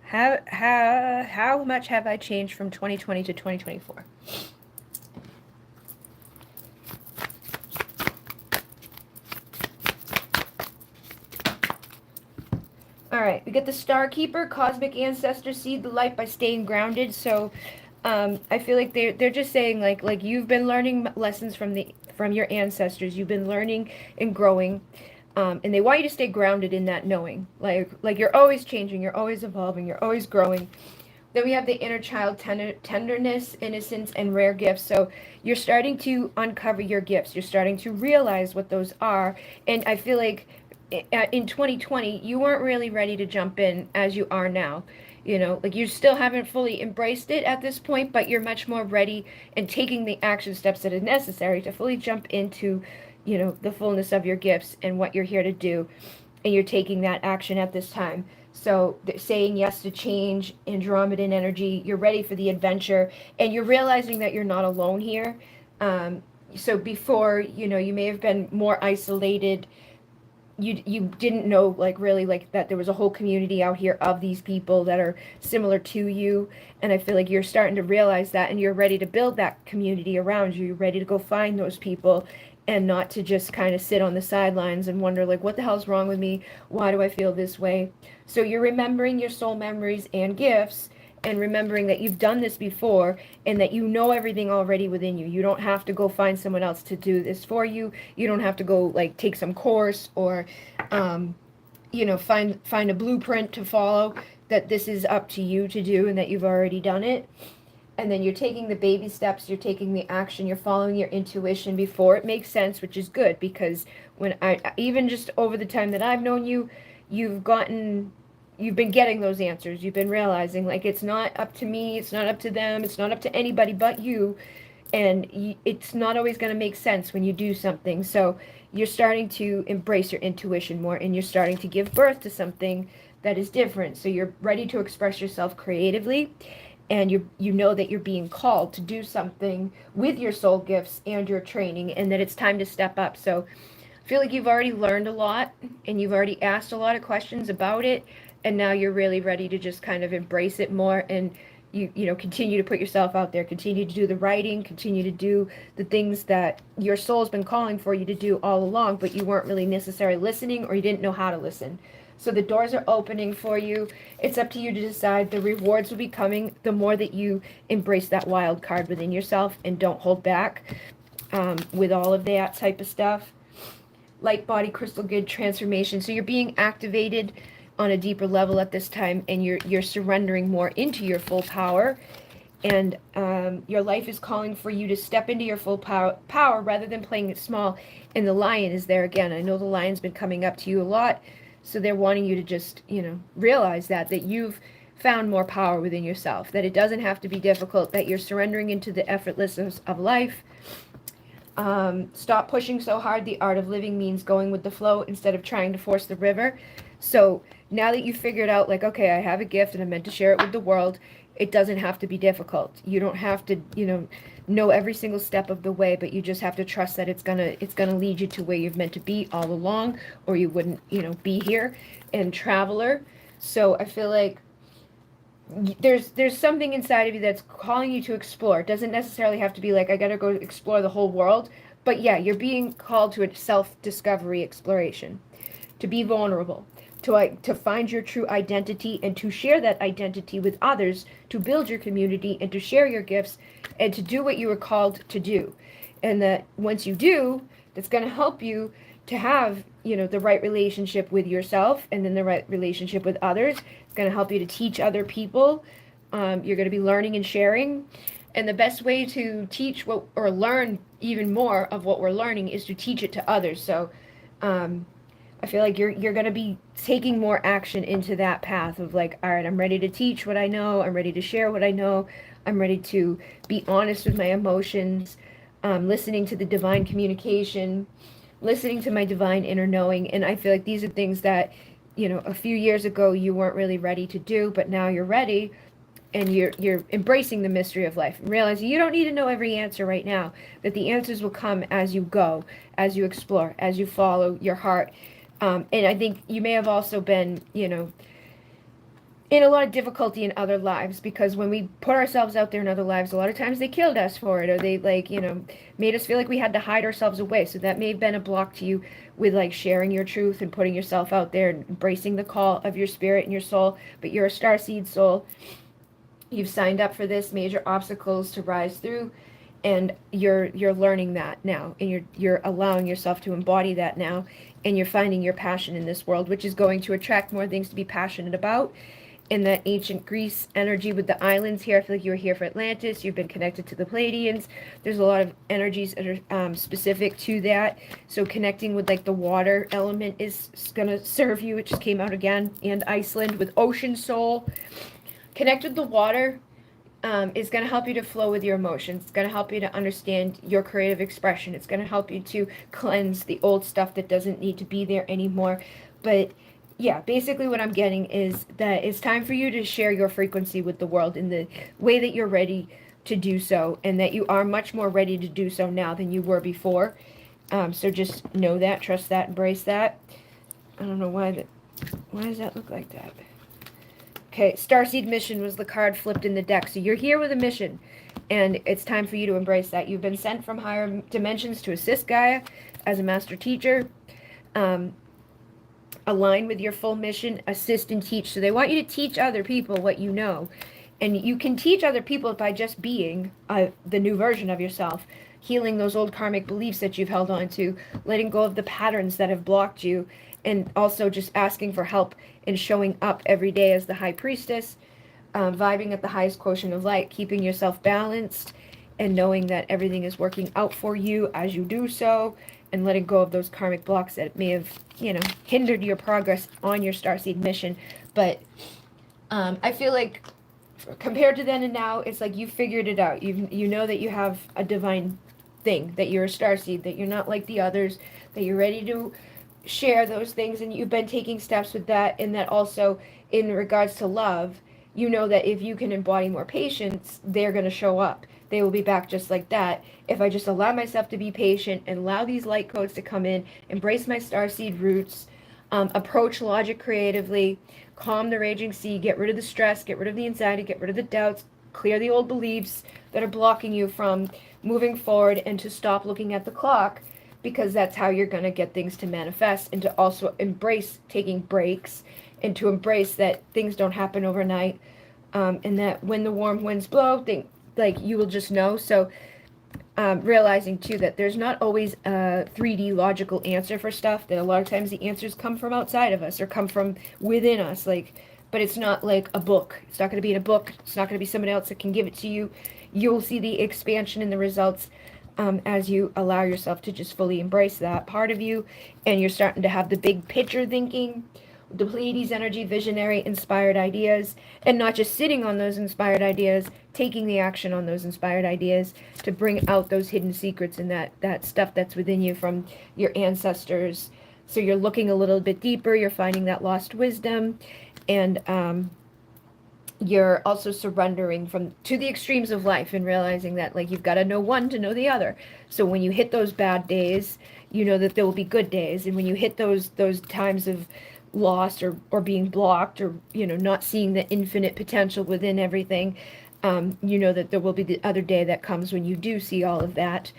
How much have I changed from 2020 to 2024? All right, we get the Star Keeper, Cosmic Ancestor, seed the light by staying grounded. So, I feel like they're just saying like you've been learning lessons from your ancestors. You've been learning and growing, and they want you to stay grounded in that knowing. Like you're always changing, you're always evolving, you're always growing. Then we have the inner child tenderness, innocence, and rare gifts. So you're starting to uncover your gifts. You're starting to realize what those are. And I feel like in 2020, you weren't really ready to jump in as you are now. You know, like you still haven't fully embraced it at this point, but you're much more ready and taking the action steps that are necessary to fully jump into, you know, the fullness of your gifts and what you're here to do. And you're taking that action at this time. So saying yes to change, Andromedan energy, you're ready for the adventure, and you're realizing that you're not alone here. So before, you know, you may have been more isolated. You didn't know like really like that there was a whole community out here of these people that are similar to you, and I feel like you're starting to realize that, and you're ready to build that community around you. You're ready to go find those people and not to just kind of sit on the sidelines and wonder like what the hell's wrong with me, why do I feel this way. So you're remembering your soul memories and gifts, and remembering that you've done this before and that you know everything already within you. You don't have to go find someone else to do this for you. You don't have to go like take some course or you know, find a blueprint to follow. That this is up to you to do and that you've already done it. And then you're taking the baby steps, you're taking the action, you're following your intuition before it makes sense, which is good, because when I even just over the time that I've known you, you've been getting those answers. You've been realizing like it's not up to me, it's not up to them, it's not up to anybody but you. And it's not always going to make sense when you do something. So you're starting to embrace your intuition more, and you're starting to give birth to something that is different. So you're ready to express yourself creatively, and you know that you're being called to do something with your soul gifts and your training, and that it's time to step up. So I feel like you've already learned a lot, and you've already asked a lot of questions about it, and now you're really ready to just kind of embrace it more, and you know, continue to put yourself out there, continue to do the writing, continue to do the things that your soul's been calling for you to do all along, but you weren't really necessarily listening, or you didn't know how to listen. So the doors are opening for you. It's up to you to decide. The rewards will be coming the more that you embrace that wild card within yourself and don't hold back with all of that type of stuff. Light body crystal grid transformation. So you're being activated on a deeper level at this time, and you're surrendering more into your full power, and your life is calling for you to step into your full power rather than playing it small. And the lion is there again. I know the lion's been coming up to you a lot, so they're wanting you to just, you know, realize that you've found more power within yourself, that it doesn't have to be difficult, that you're surrendering into the effortlessness of life. Stop pushing so hard. The art of living means going with the flow instead of trying to force the river. So now that you've figured out, like, okay, I have a gift and I'm meant to share it with the world, it doesn't have to be difficult. You don't have to, you know every single step of the way, but you just have to trust that it's gonna lead you to where you're meant to be all along, or you wouldn't, be here. And traveler. So I feel like there's something inside of you that's calling you to explore. It doesn't necessarily have to be like I gotta go explore the whole world, but yeah, you're being called to a self-discovery exploration, to be vulnerable, to find your true identity and to share that identity with others, to build your community and to share your gifts and to do what you were called to do. And that once you do, that's going to help you to have, the right relationship with yourself and then the right relationship with others. It's going to help you to teach other people. You're going to be learning and sharing. And the best way to teach or learn even more of what we're learning is to teach it to others. So, I feel like you're going to be taking more action into that path of like, all right, I'm ready to teach what I know. I'm ready to share what I know. I'm ready to be honest with my emotions, listening to the divine communication, listening to my divine inner knowing. And I feel like these are things that, a few years ago you weren't really ready to do, but now you're ready, and you're embracing the mystery of life and realizing you don't need to know every answer right now, that the answers will come as you go, as you explore, as you follow your heart. And I think you may have also been, in a lot of difficulty in other lives, because when we put ourselves out there in other lives, a lot of times they killed us for it, or they, like, made us feel like we had to hide ourselves away. So that may have been a block to you with, like, sharing your truth and putting yourself out there and embracing the call of your spirit and your soul. But you're a starseed soul. You've signed up for this, major obstacles to rise through, and you're learning that now, and you're allowing yourself to embody that now, and you're finding your passion in this world, which is going to attract more things to be passionate about. In that ancient Greece energy with the islands here, I feel like you were here for Atlantis. You've been connected to the Pleiadians. There's a lot of energies that are specific to that. So connecting with, like, the water element is going to serve you. It just came out again. And Iceland with Ocean Soul. Connect with the water is going to help you to flow with your emotions. It's going to help you to understand your creative expression. It's going to help you to cleanse the old stuff that doesn't need to be there anymore. But yeah, basically what I'm getting is that it's time for you to share your frequency with the world in the way that you're ready to do so, and that you are much more ready to do so now than you were before. So just know that, trust that, embrace that. I don't know why does that look like that? Okay, Starseed Mission was the card flipped in the deck. So you're here with a mission, and it's time for you to embrace that. You've been sent from higher dimensions to assist Gaia as a master teacher. Align with your full mission, assist and teach. So they want you to teach other people what you know. And you can teach other people by just being the new version of yourself, healing those old karmic beliefs that you've held on to, letting go of the patterns that have blocked you, and also just asking for help and showing up every day as the high priestess, vibing at the highest quotient of light, keeping yourself balanced, and knowing that everything is working out for you as you do so, and letting go of those karmic blocks that may have, hindered your progress on your starseed mission. But I feel like compared to then and now, it's like you figured it out. You know that you have a divine thing, that you're a starseed, that you're not like the others, that you're ready to share those things, and you've been taking steps with that. And that also, in regards to love, you know that if you can embody more patience, they're going to show up. They will be back just like that. If I just allow myself to be patient and allow these light codes to come in, embrace my starseed roots, approach logic creatively, calm the raging sea, get rid of the stress, get rid of the anxiety, get rid of the doubts, clear the old beliefs that are blocking you from moving forward, and to stop looking at the clock, because that's how you're going to get things to manifest, and to also embrace taking breaks, and to embrace that things don't happen overnight, and that when the warm winds blow, like, you will just know. So realizing too that there's not always a 3D logical answer for stuff, that a lot of times the answers come from outside of us or come from within us, like, but it's not like a book. It's not going to be in a book. It's not going to be somebody else that can give it to you. You'll see the expansion in the results as you allow yourself to just fully embrace that part of you, and you're starting to have the big picture thinking, the Pleiades energy, visionary, inspired ideas, and not just sitting on those inspired ideas, taking the action on those inspired ideas to bring out those hidden secrets and that stuff that's within you from your ancestors. So you're looking a little bit deeper, you're finding that lost wisdom, and you're also surrendering to the extremes of life, and realizing that, like, you've got to know one to know the other. So when you hit those bad days, you know that there will be good days, and when you hit those times of lost or being blocked, or not seeing the infinite potential within everything, you know that there will be the other day that comes when you do see all of that.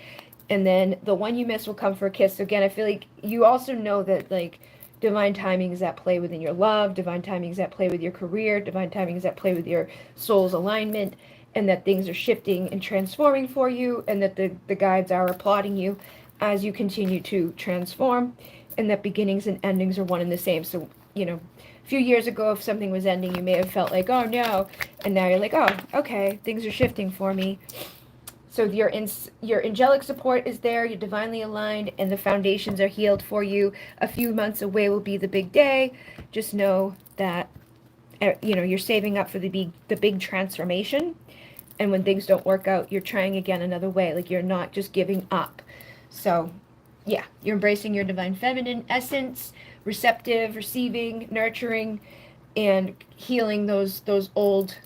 And then the one you miss will come for a kiss. So again, I feel like you also know that, like, divine timing is at play within your love, divine timing is at play with your career, divine timing is at play with your soul's alignment, and that things are shifting and transforming for you, and that the guides are applauding you as you continue to transform, and that beginnings and endings are one and the same. So, a few years ago, if something was ending, you may have felt like, oh no, and now you're like, oh, okay, things are shifting for me. So your angelic support is there, you're divinely aligned, and the foundations are healed for you. A few months away will be the big day. Just know that you're saving up for the big transformation. And when things don't work out, you're trying again another way. Like, you're not just giving up. So yeah, you're embracing your divine feminine essence, receptive, receiving, nurturing, and healing those old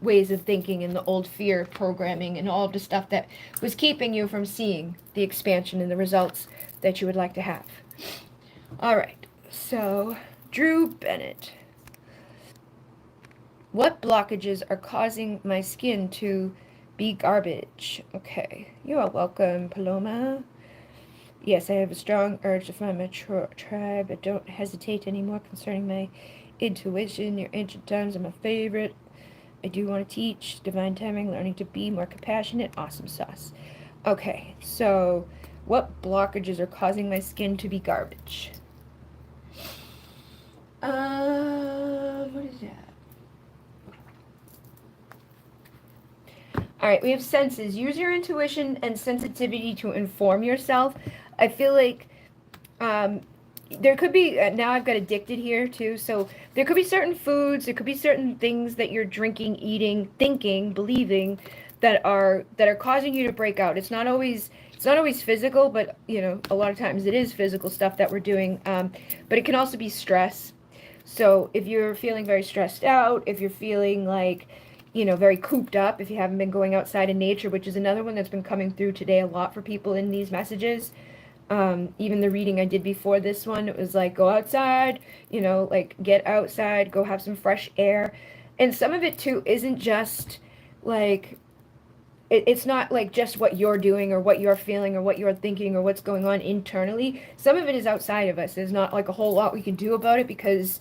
ways of thinking and the old fear programming and all the stuff that was keeping you from seeing the expansion and the results that you would like to have. All right, so Drew Bennett. What blockages are causing my skin to be garbage? Okay, you are welcome, Paloma. Yes, I have a strong urge to find my tribe. I don't hesitate anymore concerning my intuition. Your ancient times are my favorite. I do want to teach divine timing, learning to be more compassionate. Awesome sauce. Okay, so what blockages are causing my skin to be garbage? What is that? All right, we have senses. Use your intuition and sensitivity to inform yourself. I feel like um, there could be now I've got addicted here too. So there could be certain foods, there could be certain things that you're drinking, eating, thinking, believing that are causing you to break out. It's not always physical, but you know a lot of times it is physical stuff that we're doing. But it can also be stress. So if you're feeling very stressed out, if you're feeling like very cooped up, if you haven't been going outside in nature, which is another one that's been coming through today a lot for people in these messages. Even the reading I did before this one, it was like, go outside, like get outside, go have some fresh air. And some of it too isn't just like, it's not like just what you're doing or what you're feeling or what you're thinking or what's going on internally. Some of it is outside of us. There's not like a whole lot we can do about it because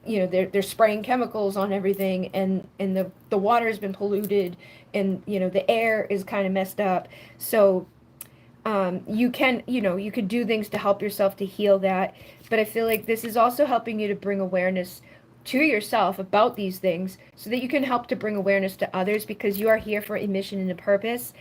they're spraying chemicals on everything, and the water has been polluted, and the air is kind of messed up. So you could do things to help yourself to heal that. But I feel like this is also helping you to bring awareness to yourself about these things so that you can help to bring awareness to others, because you are here for a mission and a purpose.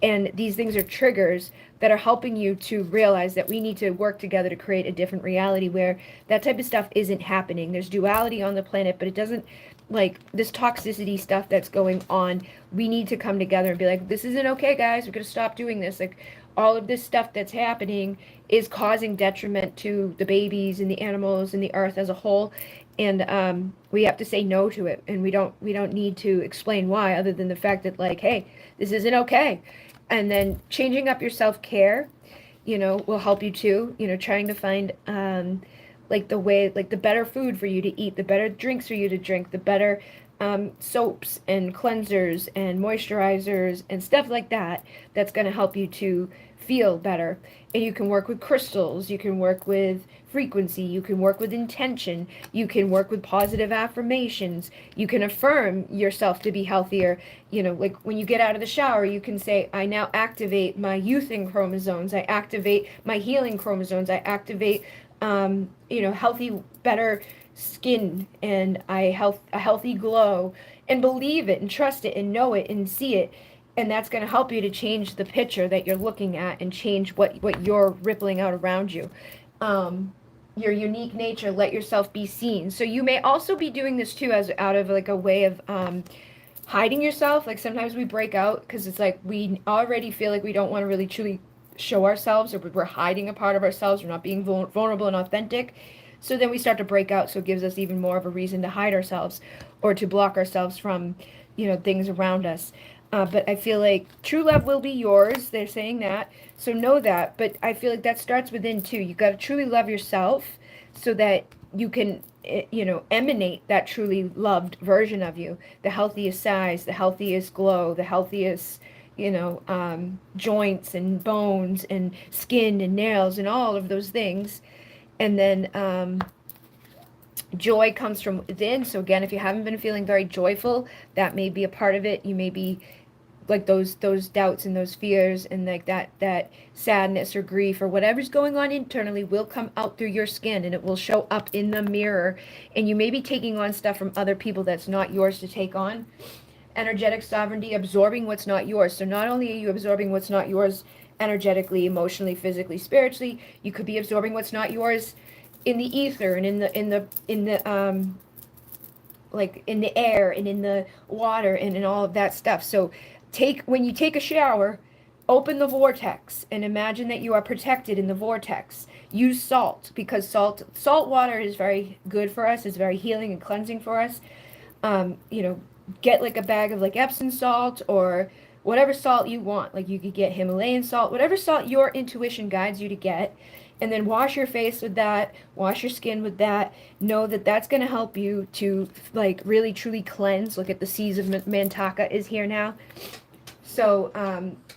And these things are triggers that are helping you to realize that we need to work together to create a different reality where that type of stuff isn't happening. There's duality on the planet, but it doesn't, like this toxicity stuff that's going on. We need to come together and be like, this isn't okay, guys. We're going to stop doing this. Like, all of this stuff that's happening is causing detriment to the babies and the animals and the earth as a whole. And we have to say no to it. And we don't need to explain why, other than the fact that, like, hey, this isn't okay. And then changing up your self-care, will help you too. Trying to find like the better food for you to eat, the better drinks for you to drink, the better soaps and cleansers and moisturizers and stuff like that, that's going to help you to feel better. And you can work with crystals, you can work with frequency, you can work with intention, you can work with positive affirmations, you can affirm yourself to be healthier. Like when you get out of the shower, you can say, I now activate my youthing chromosomes, I activate my healing chromosomes, I activate healthy, better skin, and a healthy glow, and believe it and trust it and know it and see it. And that's going to help you to change the picture that you're looking at and change what you're rippling out around you. Your unique nature, let yourself be seen. So you may also be doing this too as out of like a way of hiding yourself. Like sometimes we break out because it's like we already feel like we don't want to really truly show ourselves, or we're hiding a part of ourselves, we're not being vulnerable and authentic. So then we start to break out, so it gives us even more of a reason to hide ourselves or to block ourselves from things around us. But I feel like true love will be yours, they're saying that, so know that. But I feel like that starts within too. You got to truly love yourself so that you can emanate that truly loved version of you, the healthiest size, the healthiest glow, the healthiest joints and bones and skin and nails and all of those things. And then joy comes from within. So again, if you haven't been feeling very joyful, that may be a part of it. You may be like those doubts and those fears and like that sadness or grief or whatever's going on internally will come out through your skin, and it will show up in the mirror. And you may be taking on stuff from other people that's not yours to take on. Energetic sovereignty, absorbing what's not yours. So not only are you absorbing what's not yours energetically, emotionally, physically, spiritually, you could be absorbing what's not yours in the ether and in the like in the air and in the water and in all of that stuff. So when you take a shower, open the vortex and imagine that you are protected in the vortex. Use salt, because salt water is very good for us, it's very healing and cleansing for us. Get like a bag of like Epsom salt or whatever salt you want. Like you could get Himalayan salt, whatever salt your intuition guides you to get. and then wash your face with that, wash your skin with that. Know that that's going to help you to like really truly cleanse. Look at the seas of Mantaka is here now. So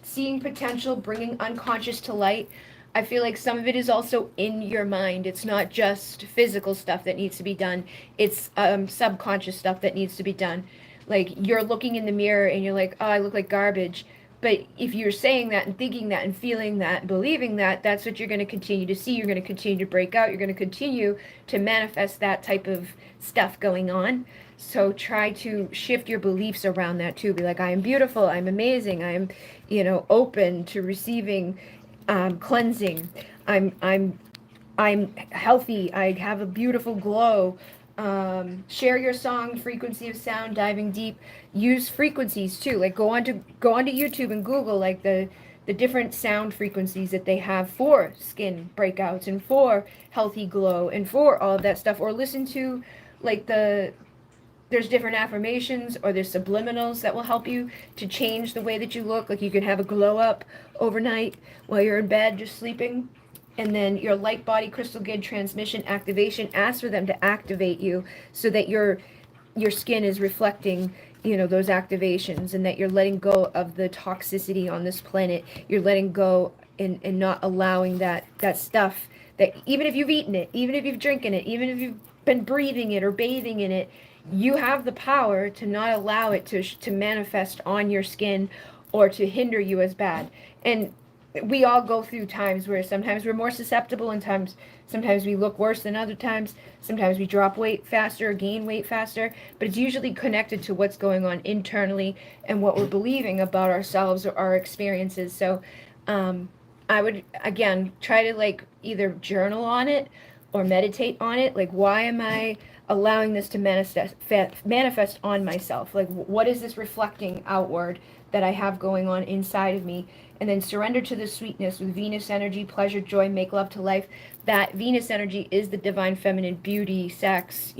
seeing potential, bringing unconscious to light. I feel like some of it is also in your mind. It's not just physical stuff that needs to be done. It's subconscious stuff that needs to be done. Like you're looking in the mirror and you're like, oh, I look like garbage. But if you're saying that and thinking that and feeling that and believing that, that's what you're going to continue to see. You're going to continue to break out. You're going to continue to manifest that type of stuff going on. So try to shift your beliefs around that too. Be like, I am beautiful. I'm amazing. I am, open to receiving cleansing. I'm healthy. I have a beautiful glow. Share your song, frequency of sound, diving deep. Use frequencies too. Like go onto YouTube and Google like the different sound frequencies that they have for skin breakouts and for healthy glow and for all of that stuff. Or listen to like there's different affirmations or there's subliminals that will help you to change the way that you look. Like you can have a glow up overnight while you're in bed just sleeping. And then your light body crystal grid transmission activation, ask for them to activate you so that your skin is reflecting those activations, and that you're letting go of the toxicity on this planet. You're letting go and not allowing that stuff that, even if you've eaten it, even if you've drinking it, even if you've been breathing it or bathing in it, you have the power to not allow it to manifest on your skin or to hinder you as bad. And we all go through times where sometimes we're more susceptible, and sometimes we look worse than other times. Sometimes we drop weight faster or gain weight faster, but it's usually connected to what's going on internally and what we're believing about ourselves or our experiences. So I would, again, try to like either journal on it or meditate on it. Like, why am I allowing this to manifest on myself? Like, what is this reflecting outward that I have going on inside of me? And then surrender to the sweetness with Venus energy, pleasure, joy, make love to life. That Venus energy is the divine feminine, beauty, sex,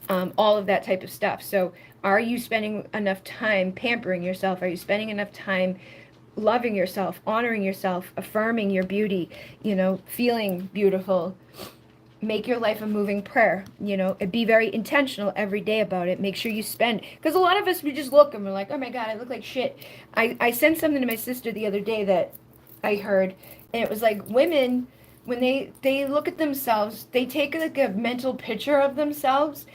all of that type of stuff. So are you spending enough time pampering yourself? Are you spending enough time loving yourself, honoring yourself, affirming your beauty, feeling beautiful? Make your life a moving prayer, and be very intentional every day about it. Make sure you spend, because a lot of us, we just look and we're like, oh my God, I look like shit. I sent something to my sister the other day that I heard, and it was like women, when they look at themselves, they take like a mental picture of themselves,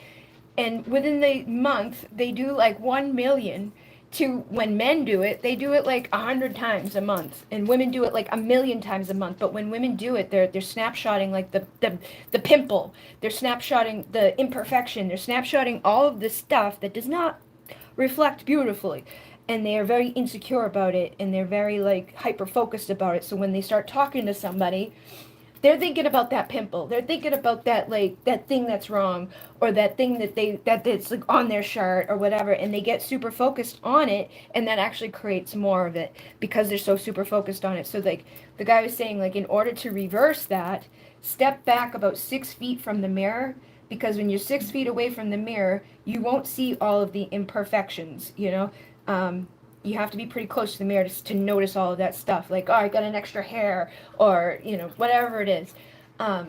and within the month, they do like 1 million. To when men do it, they do it like 100 times a month, and women do it like 1 million times a month. But when women do it, they're snapshotting like the pimple, they're snapshotting the imperfection, they're snapshotting all of the stuff that does not reflect beautifully, and they are very insecure about it, and they're very like hyper focused about it. So when they start talking to somebody, they're thinking about that pimple. They're thinking about that like that thing that's wrong, or that thing that's like on their shirt or whatever, and they get super focused on it, and that actually creates more of it because they're so super focused on it. So like the guy was saying, like in order to reverse that, step back about 6 feet from the mirror, because when you're 6 feet away from the mirror, you won't see all of the imperfections. You have to be pretty close to the mirror to notice all of that stuff. Like, oh, I got an extra hair, or whatever it is.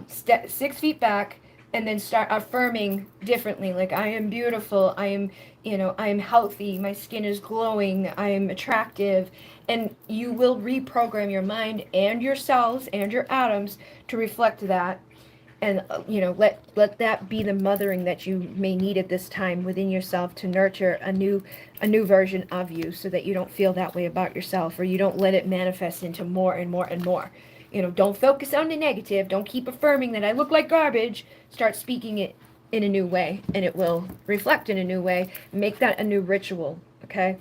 6 feet back, and then start affirming differently. Like, I am beautiful. I am healthy. My skin is glowing. I am attractive, and you will reprogram your mind and your cells and your atoms to reflect that. And let that be the mothering that you may need at this time within yourself to nurture a new version of you, so that you don't feel that way about yourself, or you don't let it manifest into more and more and more. Don't focus on the negative. Don't keep affirming that I look like garbage. Start speaking it in a new way, and it will reflect in a new way. Make that a new ritual, okay?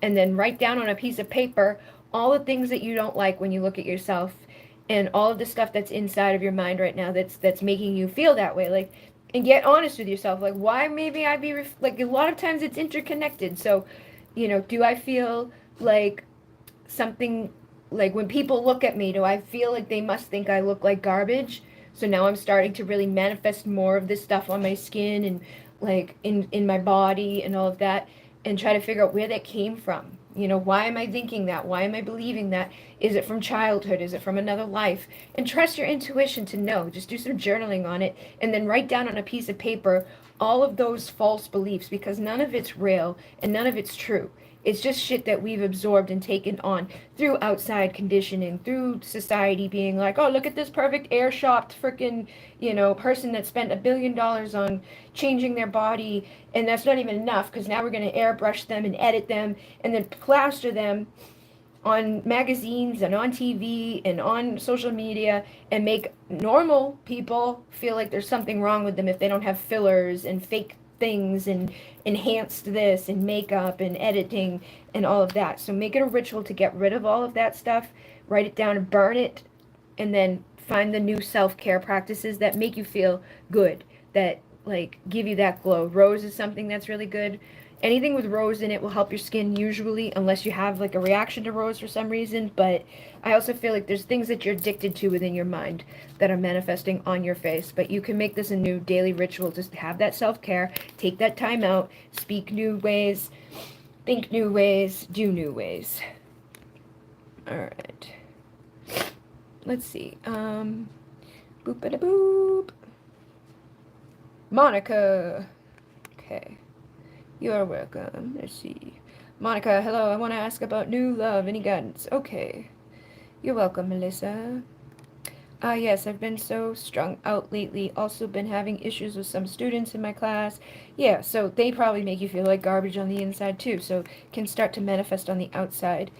And then write down on a piece of paper all the things that you don't like when you look at yourself, and all of the stuff that's inside of your mind right now that's making you feel that way. Like, and get honest with yourself. Like, why maybe I be like, a lot of times it's interconnected. So, do I feel like something, like when people look at me, do I feel like they must think I look like garbage? So now I'm starting to really manifest more of this stuff on my skin and like in my body and all of that, and try to figure out where that came from. You know, why am I thinking that? Why am I believing that? Is it from childhood? Is it from another life? And trust your intuition to know. Just do some journaling on it and then write down on a piece of paper all of those false beliefs, because none of it's real and none of it's true. It's just shit that we've absorbed and taken on through outside conditioning, through society being like, oh, look at this perfect air shopped freaking, person that spent $1 billion on changing their body. And that's not even enough, because now we're going to airbrush them and edit them and then plaster them on magazines and on TV and on social media and make normal people feel like there's something wrong with them if they don't have fillers and fake things and enhanced this and makeup and editing and all of that. So make it a ritual to get rid of all of that stuff, write it down and burn it, and then find the new self-care practices that make you feel good, that like give you that glow. Rose is something that's really good. Anything with rose in it will help your skin usually, unless you have like a reaction to rose for some reason. But I also feel like there's things that you're addicted to within your mind that are manifesting on your face. But you can make this a new daily ritual. Just have that self-care, take that time out, speak new ways, think new ways, do new ways. All right. Let's see. Boop-a-da-boop. Monica. Okay. You're welcome. Let's see. Monica, hello. I want to ask about new love. Any guidance? Okay. You're welcome, Melissa. Yes, I've been so strung out lately. Also been having issues with some students in my class. Yeah, so they probably make you feel like garbage on the inside too. So can start to manifest on the outside.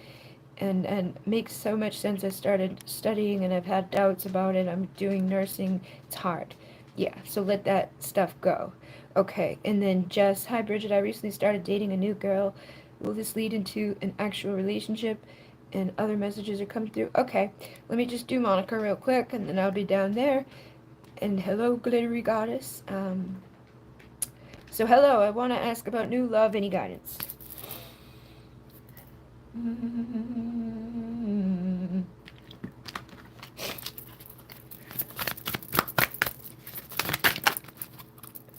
And makes so much sense. I started studying and I've had doubts about it. I'm doing nursing. It's hard. Yeah, so let that stuff go. Okay, and then Jess, hi Bridget, I recently started dating a new girl. Will this lead into an actual relationship? And other messages are coming through. Okay, let me just do Monica real quick, and then I'll be down there. And hello, glittery goddess. So hello, I want to ask about new love. Any guidance?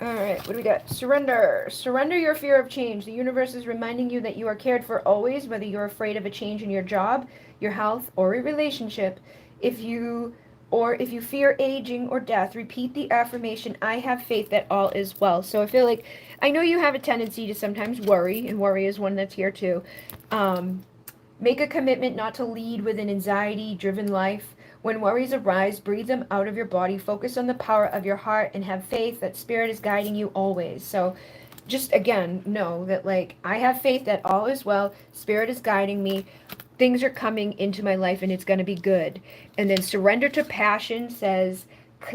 Alright, what do we got? Surrender. Surrender your fear of change. The universe is reminding you that you are cared for always, whether you're afraid of a change in your job, your health, or a relationship. If you fear aging or death, repeat the affirmation, I have faith that all is well. So I feel like, I know you have a tendency to sometimes worry, and worry is one that's here too. Make a commitment not to lead with an anxiety-driven life. When worries arise, breathe them out of your body. Focus on the power of your heart and have faith that Spirit is guiding you always. So just, again, know that, like, I have faith that all is well. Spirit is guiding me. Things are coming into my life and it's going to be good. And then surrender to passion says,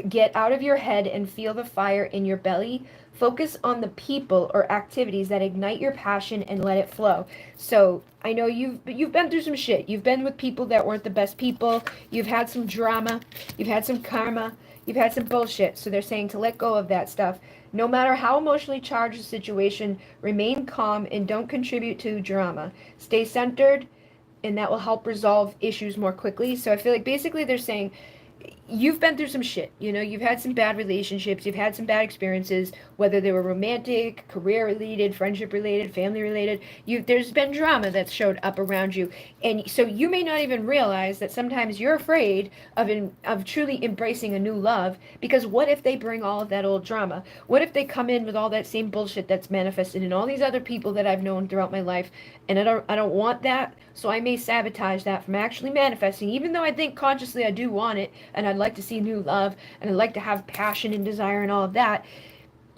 get out of your head and feel the fire in your belly. Focus on the people or activities that ignite your passion and let it flow. So I know you've been through some shit. You've been with people that weren't the best people. You've had some drama. You've had some karma. You've had some bullshit. So they're saying to let go of that stuff. No matter how emotionally charged the situation, remain calm and don't contribute to drama. Stay centered, and that will help resolve issues more quickly. So I feel like basically they're saying, you've been through some shit. You've had some bad relationships, you've had some bad experiences, whether they were romantic, career related, friendship related, family related. There's been drama that's showed up around you, and so you may not even realize that sometimes you're afraid of truly embracing a new love, because what if they bring all of that old drama? What if they come in with all that same bullshit that's manifested in all these other people that I've known throughout my life, and I don't want that, so I may sabotage that from actually manifesting, even though I think consciously I do want it, and I'd like to see new love, and I'd like to have passion and desire and all of that.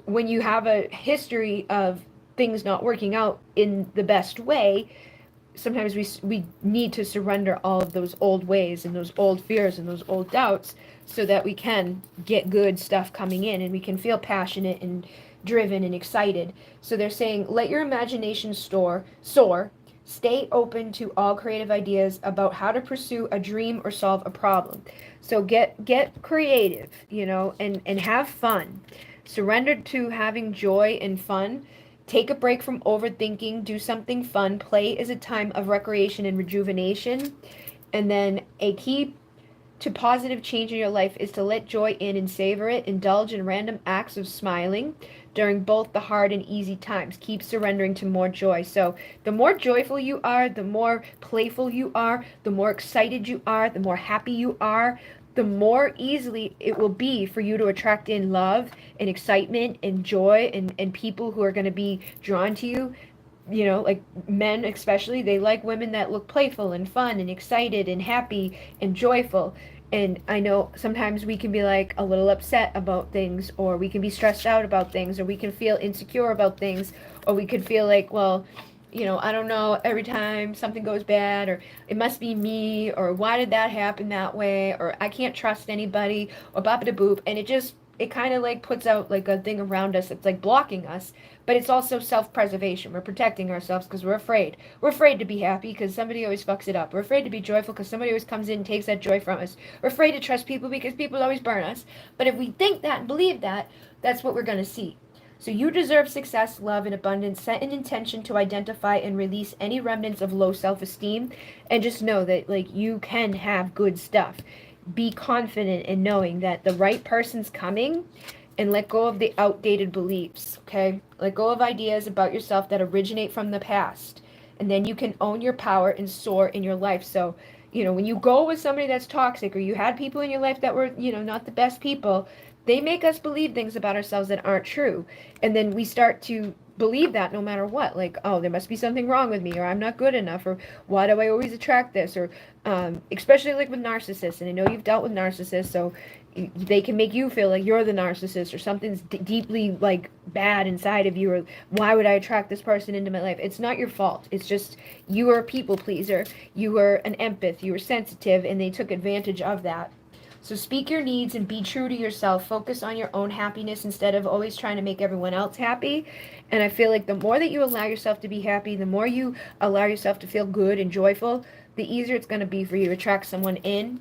When you have a history of things not working out in the best way, sometimes we need to surrender all of those old ways and those old fears and those old doubts, so that we can get good stuff coming in and we can feel passionate and driven and excited. So they're saying, let your imagination soar. Stay open to all creative ideas about how to pursue a dream or solve a problem. So get creative, and have fun. Surrender to having joy and fun. Take a break from overthinking. Do something fun. Play is a time of recreation and rejuvenation. And then a key to positive change in your life is to let joy in and savor it. Indulge in random acts of smiling. during both the hard and easy times. Keep surrendering to more joy. So the more joyful you are, the more playful you are, the more excited you are, the more happy you are, the more easily it will be for you to attract in love and excitement and joy and people who are going to be drawn to you. You know, like men especially, they like women that look playful and fun and excited and happy and joyful. And I know sometimes we can be like a little upset about things, or we can be stressed out about things, or we can feel insecure about things, or we could feel like, well, you know, I don't know, every time something goes bad, or it must be me, or why did that happen that way, or I can't trust anybody, or bop da boop. And it kind of like puts out like a thing around us that's like blocking us. But it's also self-preservation. We're protecting ourselves because we're afraid. We're afraid to be happy because somebody always fucks it up. We're afraid to be joyful because somebody always comes in and takes that joy from us. We're afraid to trust people because people always burn us. But if we think that and believe that, that's what we're going to see. So you deserve success, love, and abundance. Set an intention to identify and release any remnants of low self-esteem, and just know that like you can have good stuff. Be confident in knowing that the right person's coming, and let go of the outdated beliefs, okay? Let go of ideas about yourself that originate from the past. And then you can own your power and soar in your life. So, you know, when you go with somebody that's toxic, or you had people in your life that were, you know, not the best people, they make us believe things about ourselves that aren't true. And then we start to believe that no matter what. Like, oh, there must be something wrong with me, or I'm not good enough, or why do I always attract this? Or especially like with narcissists. And I know you've dealt with narcissists, so they can make you feel like you're the narcissist, or something's deeply like bad inside of you, or why would I attract this person into my life? It's not your fault. It's just you are a people pleaser, you were an empath, you were sensitive, and they took advantage of that. So speak your needs and be true to yourself. Focus on your own happiness instead of always trying to make everyone else happy. And I feel like the more that you allow yourself to be happy, the more you allow yourself to feel good and joyful, the easier it's going to be for you to attract someone in.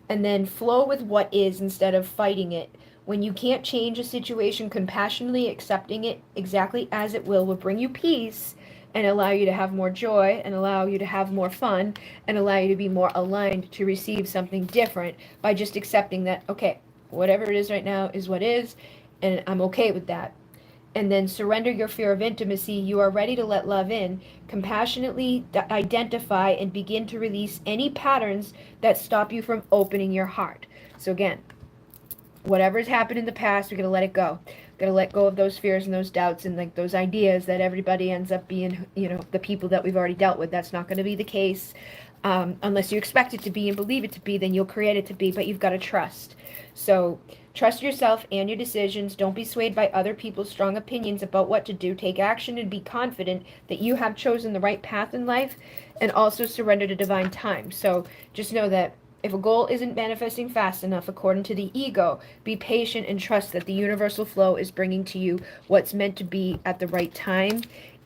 And then flow with what is instead of fighting it. When you can't change a situation, compassionately accepting it exactly as it will bring you peace, and allow you to have more joy, and allow you to have more fun, and allow you to be more aligned to receive something different by just accepting that, okay, whatever it is right now is what is, and I'm okay with that. And then surrender your fear of intimacy. You are ready to let love in. Compassionately identify and begin to release any patterns that stop you from opening your heart. So again, whatever's happened in the past, we're going to let it go. Got to let go of those fears and those doubts and like those ideas that everybody ends up being, you know, the people that we've already dealt with. That's not going to be the case. Unless you expect it to be and believe it to be, then you'll create it to be, but you've got to trust. So trust yourself and your decisions. Don't be swayed by other people's strong opinions about what to do. Take action and be confident that you have chosen the right path in life, and also surrender to divine time. So just know that if a goal isn't manifesting fast enough according to the ego, be patient and trust that the universal flow is bringing to you what's meant to be at the right time.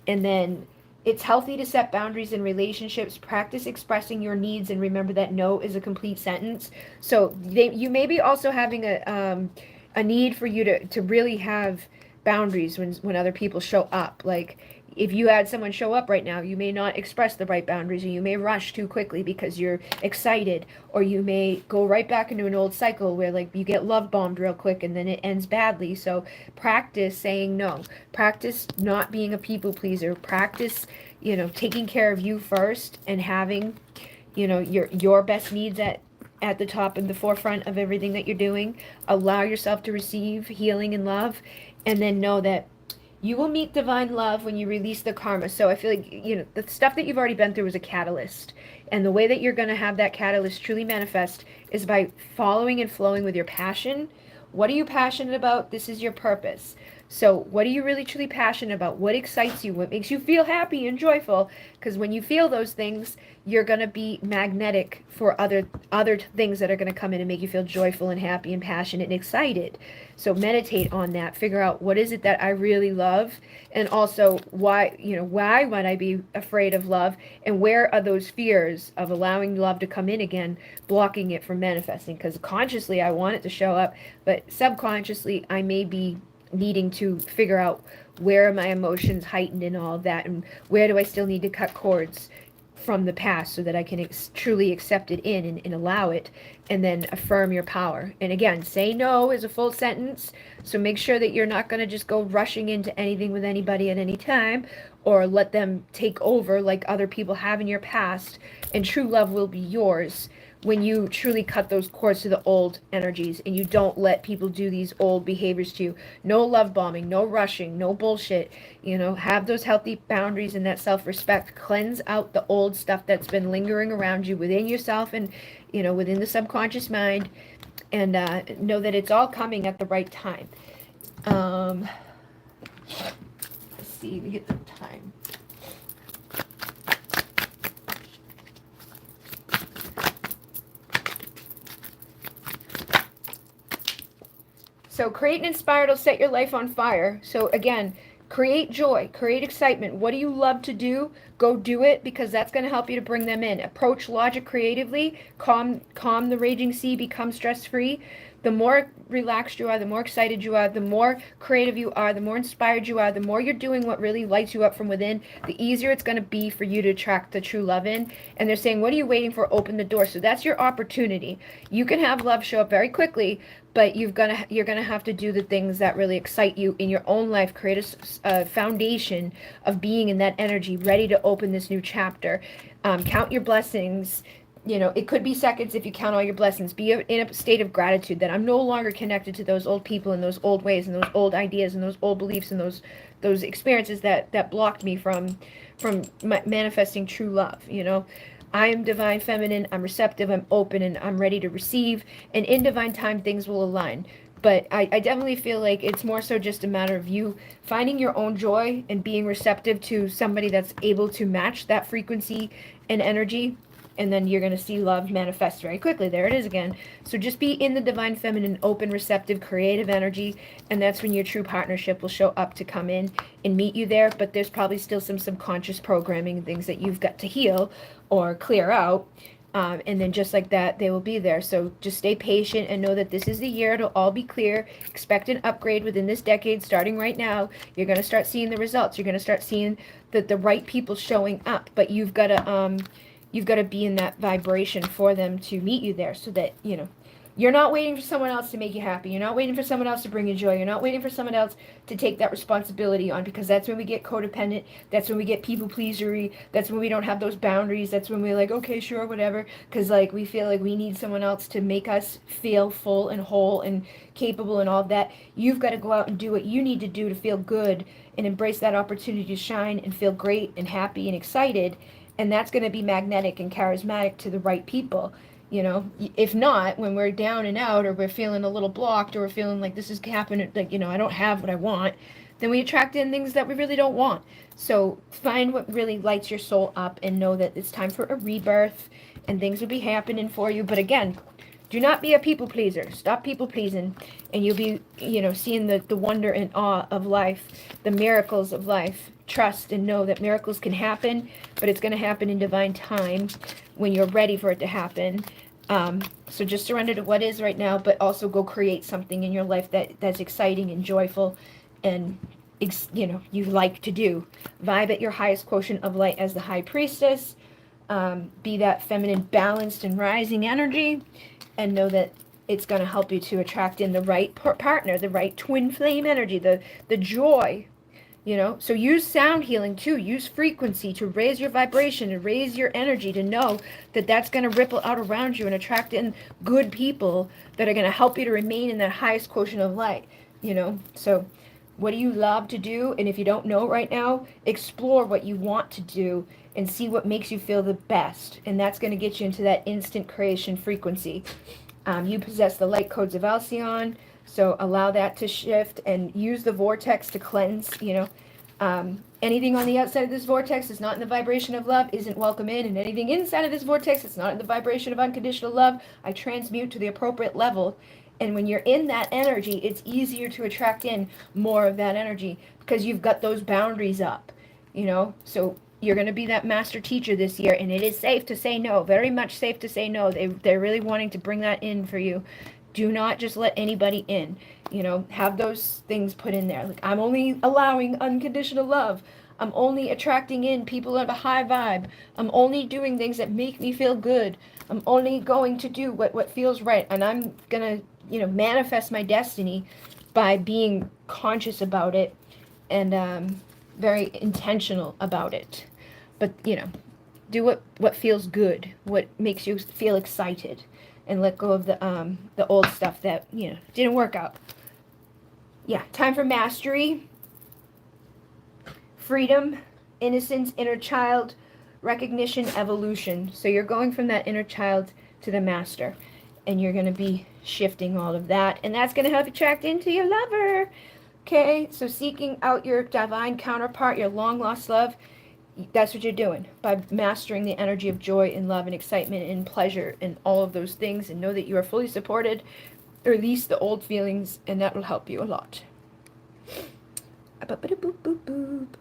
And then it's healthy to set boundaries in relationships. Practice expressing your needs, and remember that no is a complete sentence. So you may be also having a need for you to really have boundaries when other people show up. Like if you had someone show up right now, you may not express the right boundaries, or you may rush too quickly because you're excited, or you may go right back into an old cycle where like you get love bombed real quick and then it ends badly. So practice saying no. Practice not being a people pleaser. Practice, you know, taking care of you first, and having, you know, your best needs at the top and the forefront of everything that you're doing. Allow yourself to receive healing and love, and then know that you will meet divine love when you release the karma. So I feel like, you know, the stuff that you've already been through is a catalyst. And the way that you're going to have that catalyst truly manifest is by following and flowing with your passion. What are you passionate about? This is your purpose. So what are you really truly passionate about? What excites you? What makes you feel happy and joyful? Because when you feel those things, you're going to be magnetic for other things that are going to come in and make you feel joyful and happy and passionate and excited. So meditate on that. Figure out, what is it that I really love? And also, why might I be afraid of love? And where are those fears of allowing love to come in again, blocking it from manifesting? Because consciously I want it to show up, but subconsciously I may be needing to figure out, where are my emotions heightened and all of that, and where do I still need to cut cords? from the past so that I can truly accept it in and allow it, and then affirm your power. And again, say no is a full sentence. So make sure that you're not going to just go rushing into anything with anybody at any time, or let them take over like other people have in your past. And true love will be yours when you truly cut those cords to the old energies and you don't let people do these old behaviors to you. No love bombing, no rushing, no bullshit. Have those healthy boundaries and that self-respect. Cleanse out the old stuff that's been lingering around you within yourself and, within the subconscious mind. And know that it's all coming at the right time. Let's see, we get the time. So create and inspire will set your life on fire. So again, create joy, create excitement. What do you love to do? Go do it, because that's going to help you to bring them in. Approach logic creatively. Calm the raging sea. Become stress-free. The more relaxed you are, the more excited you are, the more creative you are, the more inspired you are, the more you're doing what really lights you up from within, the easier it's going to be for you to attract the true love in. And they're saying, what are you waiting for? Open the door. So that's your opportunity. You can have love show up very quickly, but you're gonna have to do the things that really excite you in your own life. Create a foundation of being in that energy, ready to open this new chapter. Count your blessings. It could be seconds if you count all your blessings. Be in a state of gratitude that I'm no longer connected to those old people and those old ways and those old ideas and those old beliefs and those experiences that blocked me from manifesting true love. I am divine feminine, I'm receptive, I'm open, and I'm ready to receive. And in divine time, things will align. But I definitely feel like it's more so just a matter of you finding your own joy and being receptive to somebody that's able to match that frequency and energy. And then you're going to see love manifest very quickly. There it is again. So just be in the divine feminine, open, receptive, creative energy. And that's when your true partnership will show up to come in and meet you there. But there's probably still some subconscious programming and things that you've got to heal or clear out. And then just like that, they will be there. So just stay patient and know that this is the year. It'll all be clear. Expect an upgrade within this decade, starting right now. You're going to start seeing the results. You're going to start seeing the right people showing up. But you've got to be in that vibration for them to meet you there, so that you're not waiting for someone else to make you happy. You're not waiting for someone else to bring you joy. You're not waiting for someone else to take that responsibility on, because that's when we get codependent. That's when we get people pleasery. That's when we don't have those boundaries. That's when we're like, okay, sure, whatever, because we feel like we need someone else to make us feel full and whole and capable and all that. You've got to go out and do what you need to do to feel good and embrace that opportunity to shine and feel great and happy and excited. And that's going to be magnetic and charismatic to the right people. If not, when we're down and out, or we're feeling a little blocked, or we're feeling like this is happening, like, I don't have what I want, then we attract in things that we really don't want. So find what really lights your soul up and know that it's time for a rebirth and things will be happening for you. But again, do not be a people pleaser. Stop people pleasing, and you'll be, seeing the wonder and awe of life, the miracles of life. Trust and know that miracles can happen, but it's going to happen in divine time when you're ready for it to happen. So just surrender to what is right now, but also go create something in your life that's exciting and joyful and, you like to do. Vibe at your highest quotient of light as the high priestess. Be that feminine, balanced, and rising energy, and know that it's going to help you to attract in the right partner, the right twin flame energy, the joy. So use sound healing too. Use frequency to raise your vibration and raise your energy, to know that that's going to ripple out around you and attract in good people that are going to help you to remain in that highest quotient of light. So what do you love to do? And if you don't know right now, explore what you want to do and see what makes you feel the best. And that's going to get you into that instant creation frequency. You possess the light codes of Alcyon. So allow that to shift and use the vortex to cleanse. Anything on the outside of this vortex is not in the vibration of love, isn't welcome in. And anything inside of this vortex is not in the vibration of unconditional love. I transmute to the appropriate level. And when you're in that energy, it's easier to attract in more of that energy because you've got those boundaries up, So you're going to be that master teacher this year, and it is safe to say no, very much safe to say no. They're really wanting to bring that in for you. Do not just let anybody in. Have those things put in there. Like, I'm only allowing unconditional love. I'm only attracting in people of a high vibe. I'm only doing things that make me feel good. I'm only going to do what feels right. And I'm going to, manifest my destiny by being conscious about it and very intentional about it. But, do what feels good, what makes you feel excited, and let go of the old stuff that, didn't work out. Yeah, time for mastery, freedom, innocence, inner child, recognition, evolution. So you're going from that inner child to the master, and you're going to be shifting all of that, and that's going to help you attract into your lover. Okay, so seeking out your divine counterpart, your long lost love, that's what you're doing by mastering the energy of joy and love and excitement and pleasure and all of those things, and know that you are fully supported. Release the old feelings, and that will help you a lot.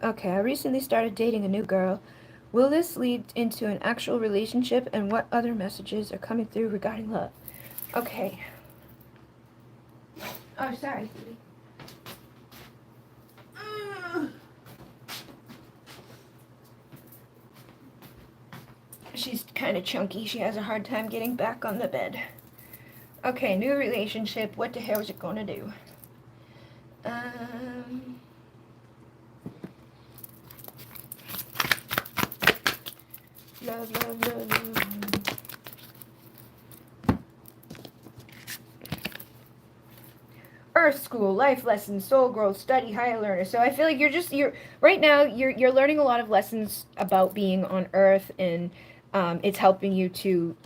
Okay, I recently started dating a new girl. Will this lead into an actual relationship, and what other messages are coming through regarding love? Okay. Oh, sorry. She's kind of chunky. She has a hard time getting back on the bed. Okay, new relationship. What the hell is it going to do? Love. Earth School, life lessons, soul growth, study, higher learner. So I feel like you're right now you're learning a lot of lessons about being on Earth, and it's helping you to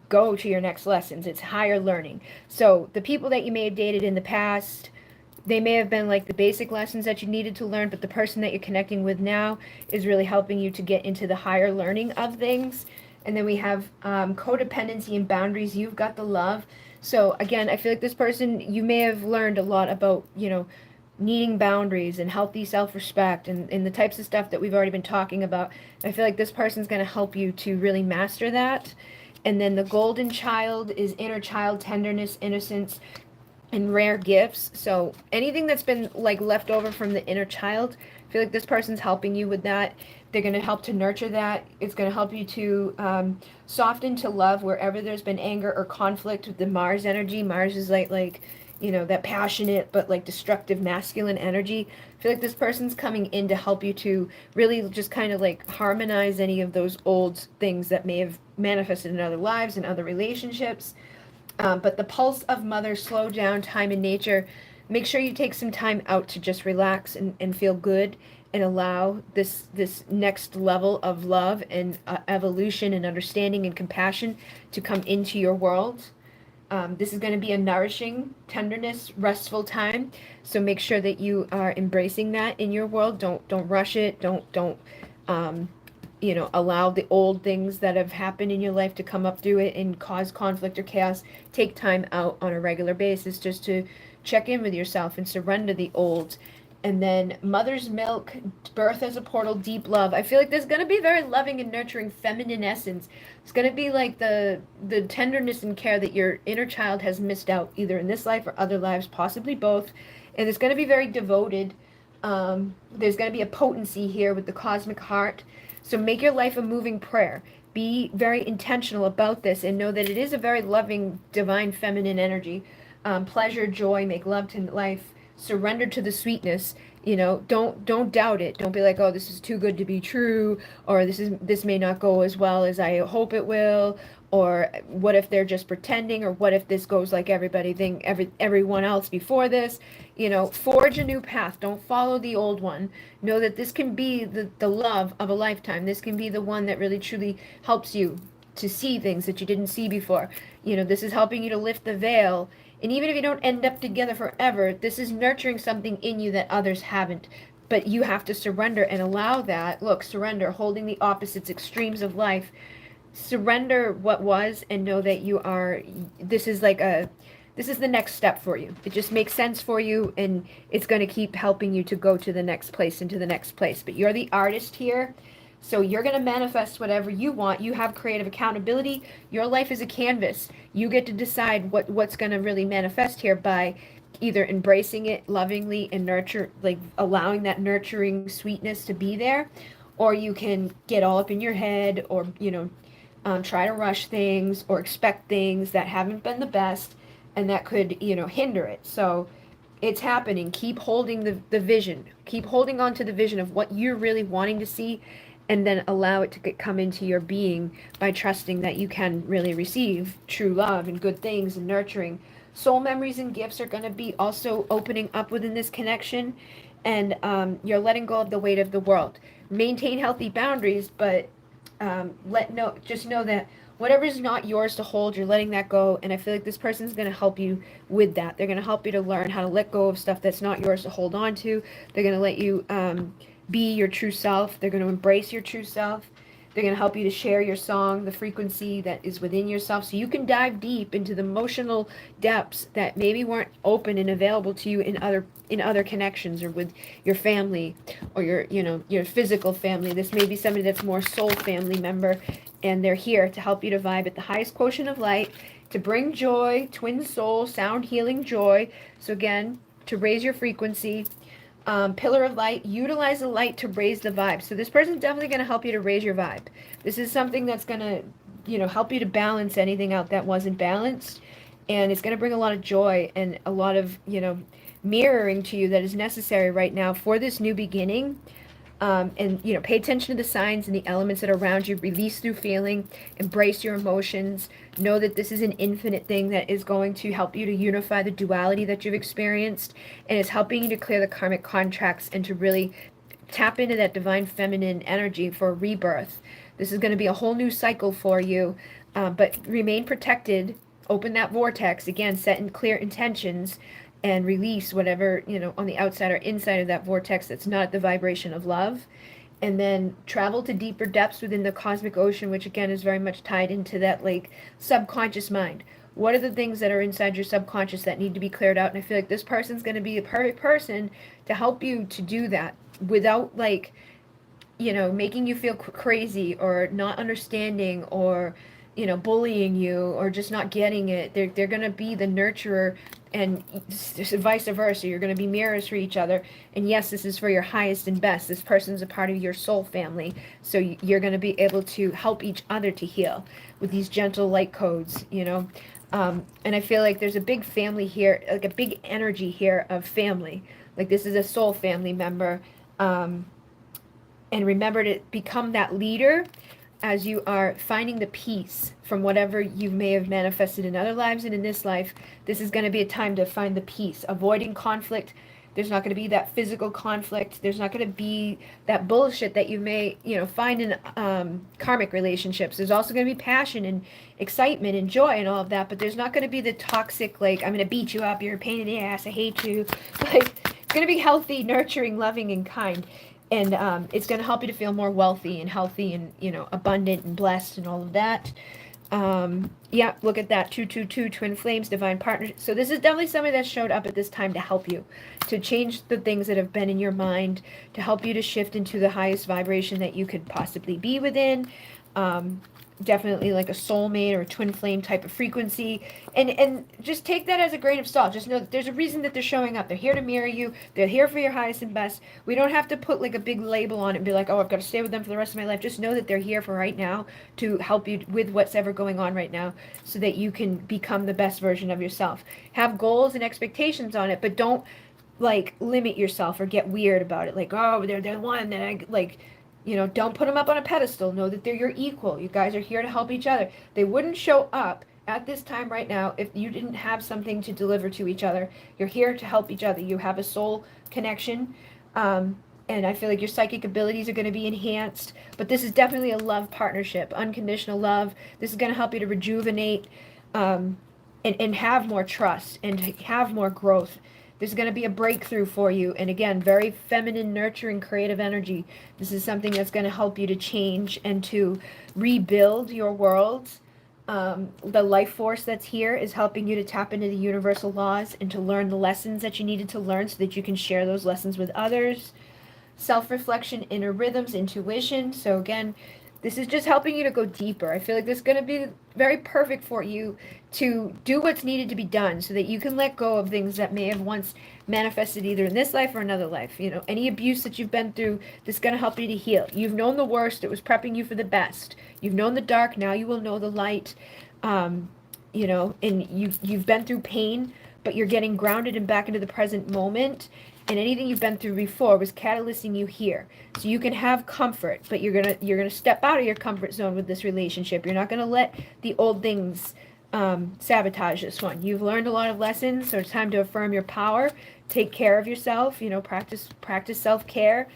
go to your next lessons. It's higher learning. So the people that you may have dated in the past, they may have been like the basic lessons that you needed to learn, but the person that you're connecting with now is really helping you to get into the higher learning of things. And then we have codependency and boundaries. You've got the love. So again, I feel like this person, you may have learned a lot about, needing boundaries and healthy self-respect and the types of stuff that we've already been talking about. I feel like this person's going to help you to really master that. And then the golden child is inner child tenderness, innocence, and rare gifts. So anything that's been like left over from the inner child, I feel like this person's helping you with that. They're going to help to nurture that. It's going to help you to soften to love wherever there's been anger or conflict with the Mars energy. Mars is like that passionate but like destructive masculine energy. I feel like this person's coming in to help you to really just kind of like harmonize any of those old things that may have manifested in other lives and other relationships. But the pulse of mother, slow down, time in nature. Make sure you take some time out to just relax and feel good, and allow this next level of love and evolution and understanding and compassion to come into your world. This is going to be a nourishing, tenderness, restful time. So make sure that you are embracing that in your world. Don't rush it. Don't allow the old things that have happened in your life to come up through it and cause conflict or chaos. Take time out on a regular basis just to check in with yourself and surrender the old. And then mother's milk, birth as a portal, deep love. I feel like there's going to be very loving and nurturing feminine essence. It's going to be like the tenderness and care that your inner child has missed out, either in this life or other lives, possibly both. And it's going to be very devoted. There's going to be a potency here with the cosmic heart. So make your life a moving prayer. Be very intentional about this, and know that it is a very loving, divine, feminine energy. Pleasure, joy, make love to life. Surrender to the sweetness. Don't doubt it. Don't be like, oh, this is too good to be true, or this may not go as well as I hope it will, or what if they're just pretending, or what if this goes like everyone else before this. Forge a new path. Don't follow the old one. Know that this can be the love of a lifetime. This can be the one that really truly helps you to see things that you didn't see before. This is helping you to lift the veil. And even if you don't end up together forever, this is nurturing something in you that others haven't. But you have to surrender and allow that. Look, surrender, holding the opposites, extremes of life. Surrender what was, and know that this is the next step for you. It just makes sense for you, and it's going to keep helping you to go to the next place and to the next place. But you're the artist here. So you're going to manifest whatever you want. You have creative accountability. Your life is a canvas. You get to decide what's going to really manifest here by either embracing it lovingly and nurture, like allowing that nurturing sweetness to be there, or you can get all up in your head, or try to rush things or expect things that haven't been the best, and that could hinder it. So it's happening. Keep holding the vision. Keep holding on to the vision of what you're really wanting to see, and then allow it to come into your being by trusting that you can really receive true love and good things and nurturing. Soul memories and gifts are going to be also opening up within this connection, and you're letting go of the weight of the world. Maintain healthy boundaries, but just know that whatever is not yours to hold, you're letting that go. And I feel like this person's going to help you with that. They're going to help you to learn how to let go of stuff that's not yours to hold on to. They're going to let you be your true self. They're going to embrace your true self. They're going to help you to share your song, the frequency that is within yourself, so you can dive deep into the emotional depths that maybe weren't open and available to you in other connections, or with your family, or your physical family. This may be somebody that's more soul family member, and they're here to help you to vibe at the highest quotient of light, to bring joy, twin soul, sound healing joy. So again, to raise your frequency. Pillar of light, utilize the light to raise the vibe. So this person's definitely going to help you to raise your vibe. This is something that's going to, help you to balance anything out that wasn't balanced. And it's going to bring a lot of joy and a lot of, mirroring to you that is necessary right now for this new beginning. And pay attention to the signs and the elements that are around you. Release through feeling. Embrace your emotions. Know that this is an infinite thing that is going to help you to unify the duality that you've experienced, and is helping you to clear the karmic contracts and to really tap into that divine feminine energy for rebirth. This is going to be a whole new cycle for you, but remain protected. Open that vortex again. Set in clear intentions, and release whatever on the outside or inside of that vortex that's not the vibration of love. And then travel to deeper depths within the cosmic ocean, which again is very much tied into that like subconscious mind. What are the things that are inside your subconscious that need to be cleared out? And I feel like this person's going to be a perfect person to help you to do that without like making you feel crazy, or not understanding, or bullying you, or just not getting it. They're going to be the nurturer, and vice versa. You're going to be mirrors for each other. And yes, this is for your highest and best. This person's a part of your soul family. So you're going to be able to help each other to heal with these gentle light codes, and I feel like there's a big family here, like a big energy here of family. Like this is a soul family member. And remember to become that leader as you are finding the peace from whatever you may have manifested in other lives and in this life. This is going to be a time to find the peace, avoiding conflict. There's not going to be that physical conflict. There's not going to be that bullshit that you may, find in karmic relationships. There's also going to be passion and excitement and joy and all of that, but there's not going to be the toxic, like, I'm going to beat you up, you're a pain in the ass, I hate you. Like, it's going to be healthy, nurturing, loving, and kind. And it's going to help you to feel more wealthy and healthy and, abundant and blessed and all of that. Yeah, look at that. 222, twin flames, divine partnership. So this is definitely somebody that showed up at this time to help you, to change the things that have been in your mind, to help you to shift into the highest vibration that you could possibly be within. Definitely like a soulmate or a twin flame type of frequency, and just take that as a grain of salt. Just know that there's a reason that they're showing up. They're here to mirror you. They're here for your highest and best. We don't have to put like a big label on it and be like, oh, I've got to stay with them for the rest of my life. Just know that they're here for right now to help you with what's ever going on right now, so that you can become the best version of yourself. Have goals and expectations on it, but don't like limit yourself or get weird about it. Like, oh, they're the one that I like. Don't put them up on a pedestal. Know that they're your equal. You guys are here to help each other. They wouldn't show up at this time right now if you didn't have something to deliver to each other. You're here to help each other. You have a soul connection. And I feel like your psychic abilities are going to be enhanced. But this is definitely a love partnership, unconditional love. This is going to help you to rejuvenate and have more trust and have more growth. There's going to be a breakthrough for you. And again, very feminine, nurturing, creative energy. This is something that's going to help you to change and to rebuild your worlds. The life force that's here is helping you to tap into the universal laws and to learn the lessons that you needed to learn so that you can share those lessons with others. Self-reflection, inner rhythms, intuition. So again, This is just helping you to go deeper. I feel like this is going to be very perfect for you to do what's needed to be done so that you can let go of things that may have once manifested either in this life or another life. You know, any abuse that you've been through, this is going to help you to heal. You've known the worst, it was prepping you for the best. You've known the dark, now you will know the light. You know, and you've been through pain, but you're getting grounded and back into the present moment, and anything you've been through before was catalyzing you here, so you can have comfort, but you're gonna step out of your comfort zone with this relationship. You're not gonna let the old things sabotage this one. You've learned a lot of lessons, so it's time to affirm your power, take care of yourself, you know, practice self-care,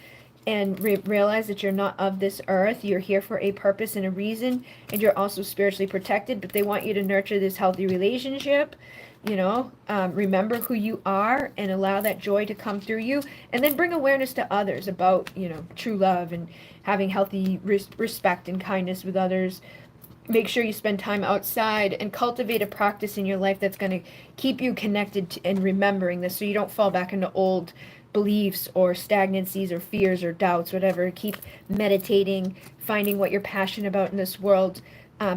and realize that you're not of this earth. You're here for a purpose and a reason, and you're also spiritually protected, but they want you to nurture this healthy relationship. You know, remember who you are and allow that joy to come through you, and then bring awareness to others about, you know, true love and having healthy respect and kindness with others. Make sure you spend time outside and cultivate a practice in your life that's going to keep you connected to, and remembering this, so you don't fall back into old beliefs or stagnancies or fears or doubts, whatever. Keep meditating, finding what you're passionate about in this world.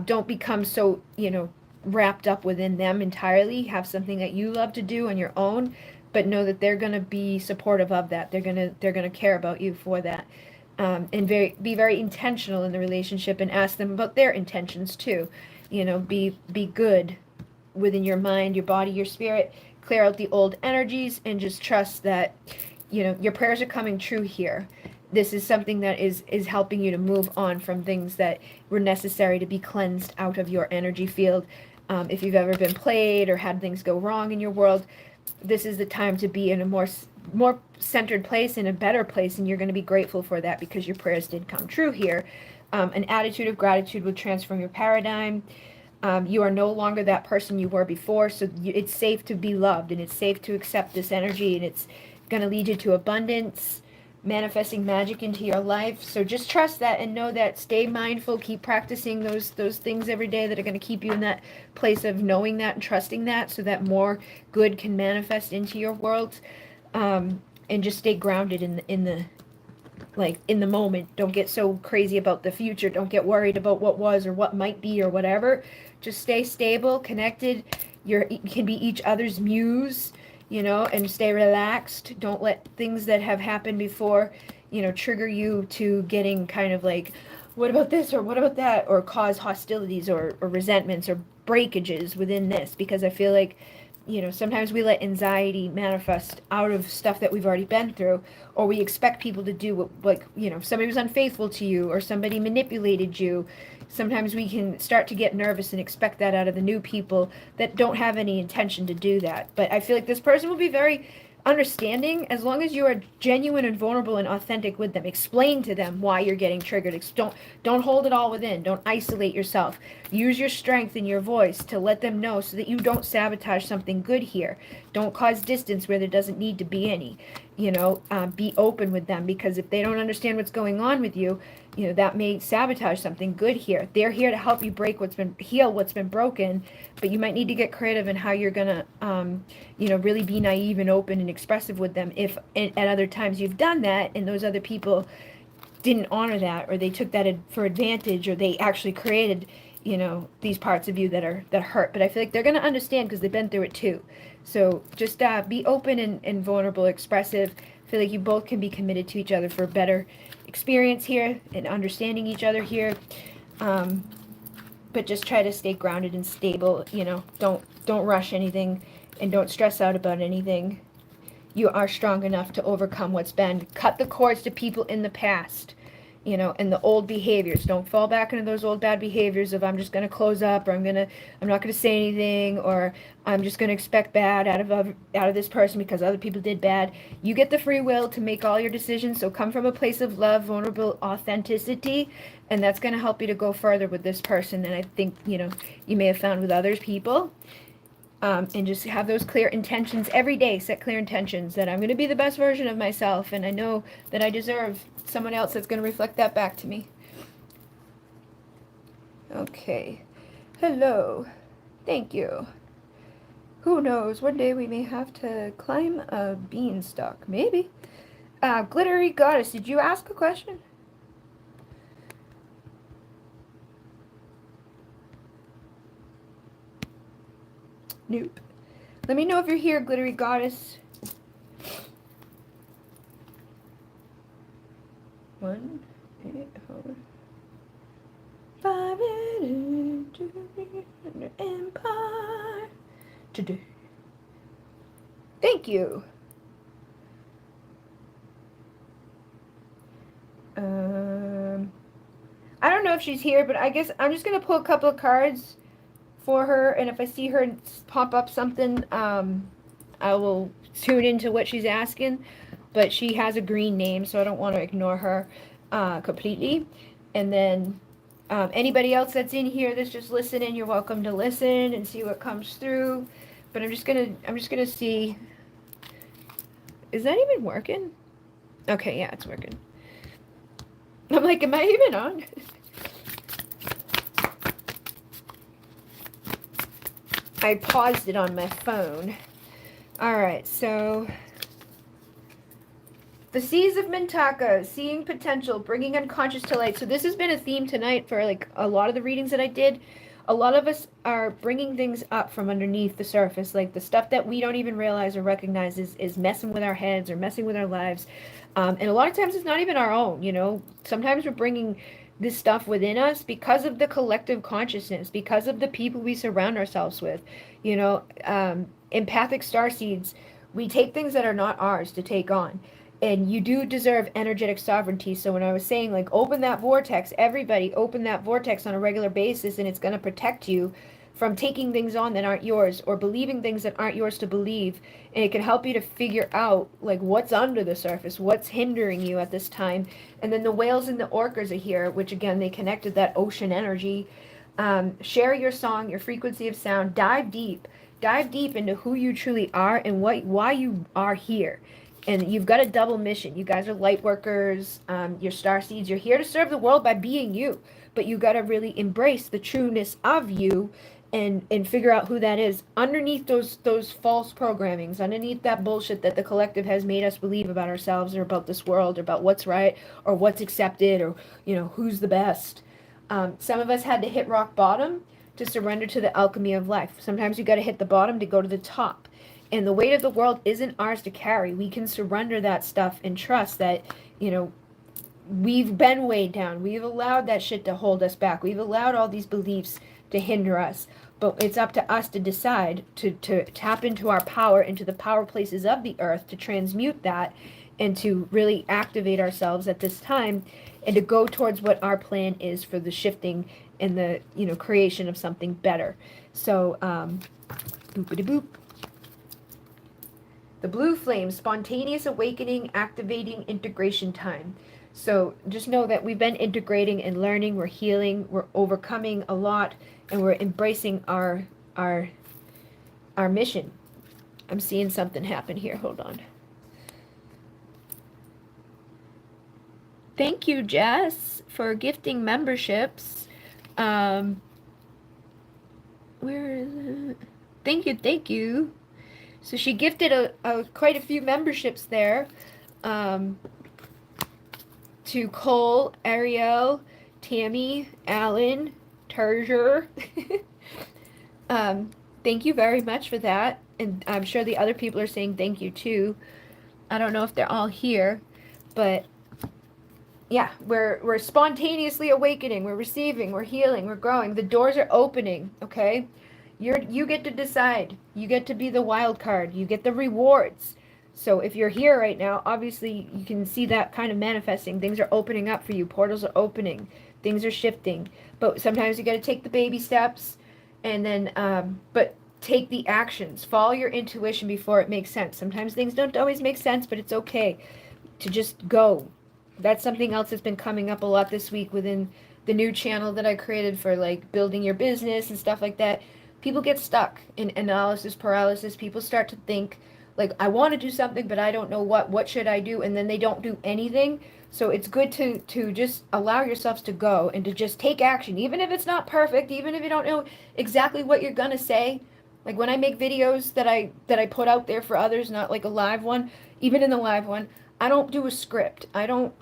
Don't become so, you know, wrapped up within them entirely. Have something that you love to do on your own, but know that they're going to be supportive of that. They're going to care about you for that. And be very intentional in the relationship, and ask them about their intentions too. You know, be good within your mind, your body, your spirit. Clear out the old energies and just trust that, you know, your prayers are coming true here. This is something that is helping you to move on from things that were necessary to be cleansed out of your energy field. If you've ever been played or had things go wrong in your world, this is the time to be in a more centered place, in a better place, and you're going to be grateful for that because your prayers did come true here. An attitude of gratitude will transform your paradigm. You are no longer that person you were before, so it's safe to be loved, and it's safe to accept this energy, and it's going to lead you to abundance, manifesting magic into your life. So just trust that and know that. Stay mindful, keep practicing those things every day that are going to keep you in that place of knowing that and trusting that, so that more good can manifest into your world. And just stay grounded in the moment. Don't get so crazy about the future. Don't get worried about what was or what might be or whatever. Just stay stable, connected. You can be each other's muse, you know, and stay relaxed. Don't let things that have happened before, you know, trigger you to getting kind of like, what about this or what about that, or cause hostilities or resentments or breakages within this, because I feel like, you know, sometimes we let anxiety manifest out of stuff that we've already been through, or we expect people to do what, like, you know, somebody was unfaithful to you or somebody manipulated you. Sometimes we can start to get nervous and expect that out of the new people that don't have any intention to do that. But I feel like this person will be very understanding as long as you are genuine and vulnerable and authentic with them. Explain to them why you're getting triggered. Don't hold it all within. Don't isolate yourself. Use your strength in your voice to let them know, so that you don't sabotage something good here. Don't cause distance where there doesn't need to be any. You know, be open with them, because if they don't understand what's going on with you, you know, that may sabotage something good here. They're here to help you heal what's been broken, but you might need to get creative in how you're gonna, you know, really be naive and open and expressive with them. If at other times you've done that and those other people didn't honor that, or they took that for advantage, or they actually created, you know, these parts of you that hurt. But I feel like they're gonna understand because they've been through it too. So just be open and vulnerable, expressive. I feel like you both can be committed to each other for a better experience here and understanding each other here. But just try to stay grounded and stable. You know, don't rush anything, and don't stress out about anything. You are strong enough to overcome what's been. Cut the cords to people in the past, you know, and the old behaviors. Don't fall back into those old bad behaviors of, I'm just going to close up, or I'm not going to say anything, or I'm just going to expect bad out of this person because other people did bad. You get the free will to make all your decisions, so come from a place of love, vulnerable authenticity, and that's going to help you to go further with this person than I think, you know, you may have found with other people. And just have those clear intentions every day. Set clear intentions that I'm going to be the best version of myself, and I know that I deserve someone else that's going to reflect that back to me. Okay. Hello. Thank you. Who knows? One day we may have to climb a beanstalk. Maybe. Glittery Goddess, did you ask a question? Nope. Let me know if you're here, Glittery Goddess. 1, 8, 5 Empire today. Thank you. I don't know if she's here, but I guess I'm just gonna pull a couple of cards for her, and if I see her pop up something, I will tune into what she's asking. But she has a green name, so I don't want to ignore her completely. And then anybody else that's in here that's just listening, you're welcome to listen and see what comes through. But I'm just gonna see. Is that even working? Okay, yeah, it's working. I'm like, am I even on? I paused it on my phone. Alright, so the Seas of Mintaka, seeing potential, bringing unconscious to light. So this has been a theme tonight for like a lot of the readings that I did. A lot of us are bringing things up from underneath the surface, like the stuff that we don't even realize or recognize is messing with our heads or messing with our lives. And a lot of times it's not even our own, you know. Sometimes we're bringing this stuff within us because of the collective consciousness, because of the people we surround ourselves with. You know, empathic starseeds, we take things that are not ours to take on. And you do deserve energetic sovereignty. So when I was saying, like, open that vortex, everybody open that vortex on a regular basis, and it's going to protect you from taking things on that aren't yours or believing things that aren't yours to believe. And it can help you to figure out, like, what's under the surface, what's hindering you at this time. And then the whales and the orcas are here, which, again, they connected that ocean energy. Share your song, your frequency of sound. Dive deep. Dive deep into who you truly are and why you are here. And you've got a double mission. You guys are light workers, you're star seeds. You're here to serve the world by being you. But you got to really embrace the trueness of you and figure out who that is underneath those false programmings, underneath that bullshit that the collective has made us believe about ourselves or about this world or about what's right or what's accepted or, you know, who's the best. Some of us had to hit rock bottom to surrender to the alchemy of life. Sometimes you got to hit the bottom to go to the top. And the weight of the world isn't ours to carry. We can surrender that stuff and trust that, you know, we've been weighed down. We've allowed that shit to hold us back. We've allowed all these beliefs to hinder us. But it's up to us to decide to tap into our power, into the power places of the earth, to transmute that and to really activate ourselves at this time and to go towards what our plan is for the shifting and the, you know, creation of something better. So, boopity boop. The blue flame, spontaneous awakening, activating, integration time. So just know that we've been integrating and learning, we're healing, we're overcoming a lot, and we're embracing our mission. I'm seeing something happen here. Hold on. Thank you, Jess, for gifting memberships. Where is it? Thank you. So she gifted quite a few memberships there to Cole, Ariel, Tammy, Alan, Terger. Thank you very much for that. And I'm sure the other people are saying thank you too. I don't know if they're all here, but yeah, we're spontaneously awakening, we're receiving, we're healing, we're growing. The doors are opening, okay? You get to decide. You get to be the wild card. You get the rewards. So if you're here right now, obviously you can see that kind of manifesting. Things are opening up for you. Portals are opening. Things are shifting. But sometimes you got to take the baby steps and then but take the actions. Follow your intuition before it makes sense. Sometimes things don't always make sense, but it's okay to just go. That's something else that's been coming up a lot this week within the new channel that I created for like building your business and stuff like that. People get stuck in analysis paralysis. People start to think like, I want to do something, but I don't know what should I do? And then they don't do anything. So it's good to just allow yourselves to go and to just take action, even if it's not perfect, even if you don't know exactly what you're gonna say. Like when I make videos that I put out there for others, not like a live one, even in the live one, I don't do a script. I don't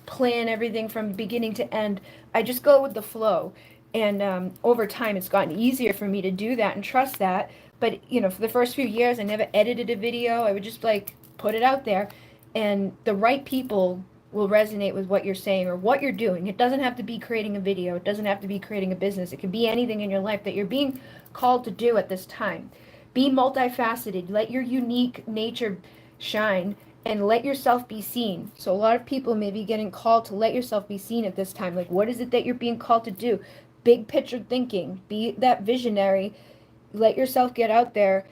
plan everything from beginning to end. I just go with the flow. And over time, it's gotten easier for me to do that and trust that. But, for the first few years, I never edited a video. I would just like put it out there, and the right people will resonate with what you're saying or what you're doing. It doesn't have to be creating a video. It doesn't have to be creating a business. It can be anything in your life that you're being called to do at this time. Be multifaceted. Let your unique nature shine and let yourself be seen. So a lot of people may be getting called to let yourself be seen at this time. Like, what is it that you're being called to do? Big picture thinking. Be that visionary. Let yourself get out there.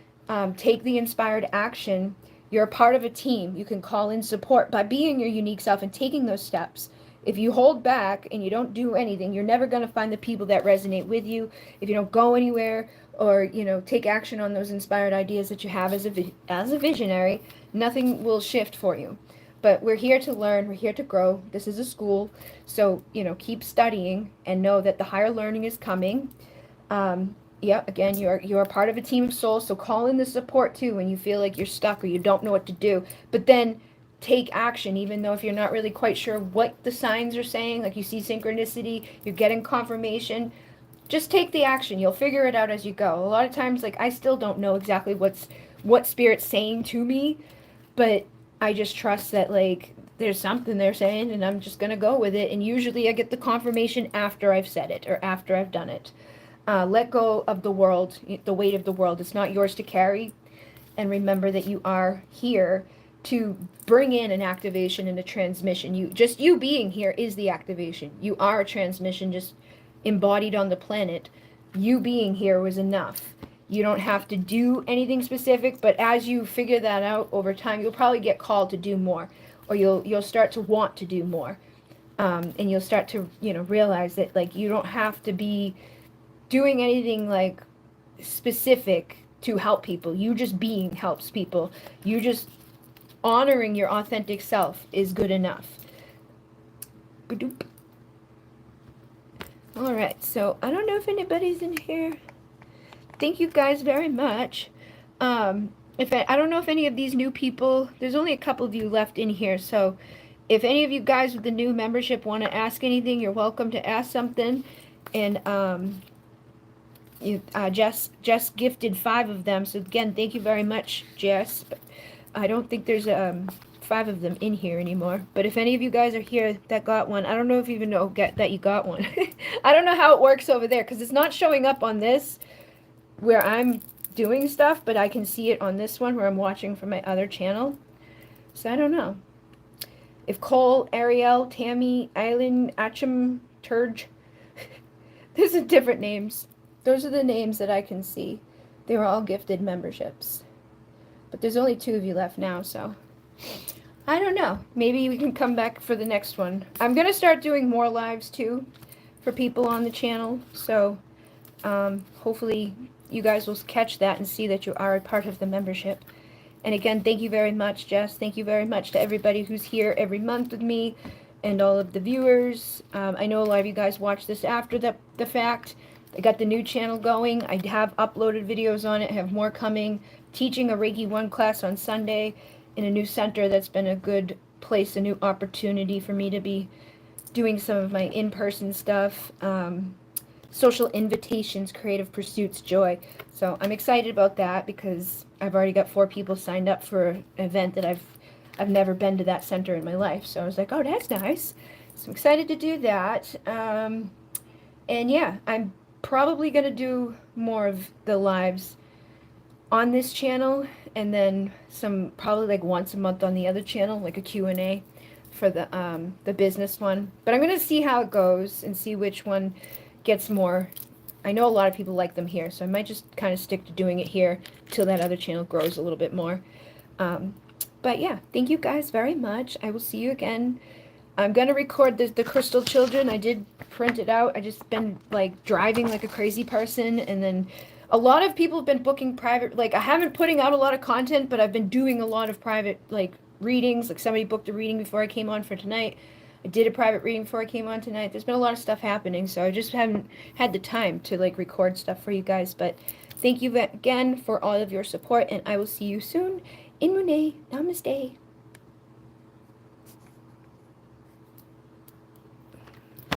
Take the inspired action. You're a part of a team. You can call in support by being your unique self and taking those steps. If you hold back and you don't do anything, you're never going to find the people that resonate with you. If you don't go anywhere or, take action on those inspired ideas that you have as a visionary, nothing will shift for you. But we're here to learn, we're here to grow. This is a school. So, keep studying and know that the higher learning is coming. Yeah, again, you're a part of a team of souls, so call in the support too when you feel like you're stuck or you don't know what to do. But then take action, even though if you're not really quite sure what the signs are saying, like you see synchronicity, you're getting confirmation, just take the action. You'll figure it out as you go. A lot of times, like, I still don't know exactly what Spirit's saying to me, but I just trust that, like, there's something they're saying and I'm just gonna go with it. And usually I get the confirmation after I've said it or after I've done it. Let go of the world, the weight of the world. It's not yours to carry. And remember that you are here to bring in an activation and a transmission. You being here is the activation. You are a transmission just embodied on the planet. You being here was enough. You don't have to do anything specific, but as you figure that out over time, you'll probably get called to do more, or you'll start to want to do more. And you'll start to, realize that, like, you don't have to be doing anything like specific to help people. You just being helps people. You just honoring your authentic self is good enough. Ba-doop. All right, so I don't know if anybody's in here. Thank you guys very much. If I don't know if any of these new people, there's only a couple of you left in here, so if any of you guys with the new membership want to ask anything, you're welcome to ask something. And Jess gifted 5 of them, so again, thank you very much, Jess. But I don't think there's 5 of them in here anymore. But if any of you guys are here that got one, I don't know if you even know that you got one. I don't know how it works over there because it's not showing up on this where I'm doing stuff, but I can see it on this one where I'm watching from my other channel. So I don't know. If Cole, Ariel, Tammy, Eileen, Achim, Turge, there's different names. Those are the names that I can see. They were all gifted memberships. But there's only 2 of you left now, so I don't know. Maybe we can come back for the next one. I'm going to start doing more lives, too, for people on the channel. So hopefully you guys will catch that and see that you are a part of the membership. And again, thank you very much, Jess. Thank you very much to everybody who's here every month with me and all of the viewers. I know a lot of you guys watch this after the fact. I got the new channel going. I have uploaded videos on it. I have more coming. Teaching a Reiki 1 class on Sunday in a new center. That's been a good place, a new opportunity for me to be doing some of my in-person stuff. Social invitations, creative pursuits, joy. So I'm excited about that because I've already got 4 people signed up for an event that I've never been to that center in my life. So I was like, oh, that's nice. So I'm excited to do that. And yeah, I'm probably going to do more of the lives on this channel and then some probably like once a month on the other channel, like a Q&A for the business one. But I'm going to see how it goes and see which one gets more. I know a lot of people like them here, so I might just kind of stick to doing it here till that other channel grows a little bit more. But yeah, thank you guys very much. I will see you again. I'm going to record the Crystal Children. I did print it out. I just been like driving like a crazy person, and then a lot of people have been booking private, like I haven't putting out a lot of content, but I've been doing a lot of private like readings. Like somebody booked a reading before I came on for tonight. I did a private reading before I came on tonight. There's been a lot of stuff happening, so I just haven't had the time to like record stuff for you guys. But thank you again for all of your support, and I will see you soon. In Mune. Namaste.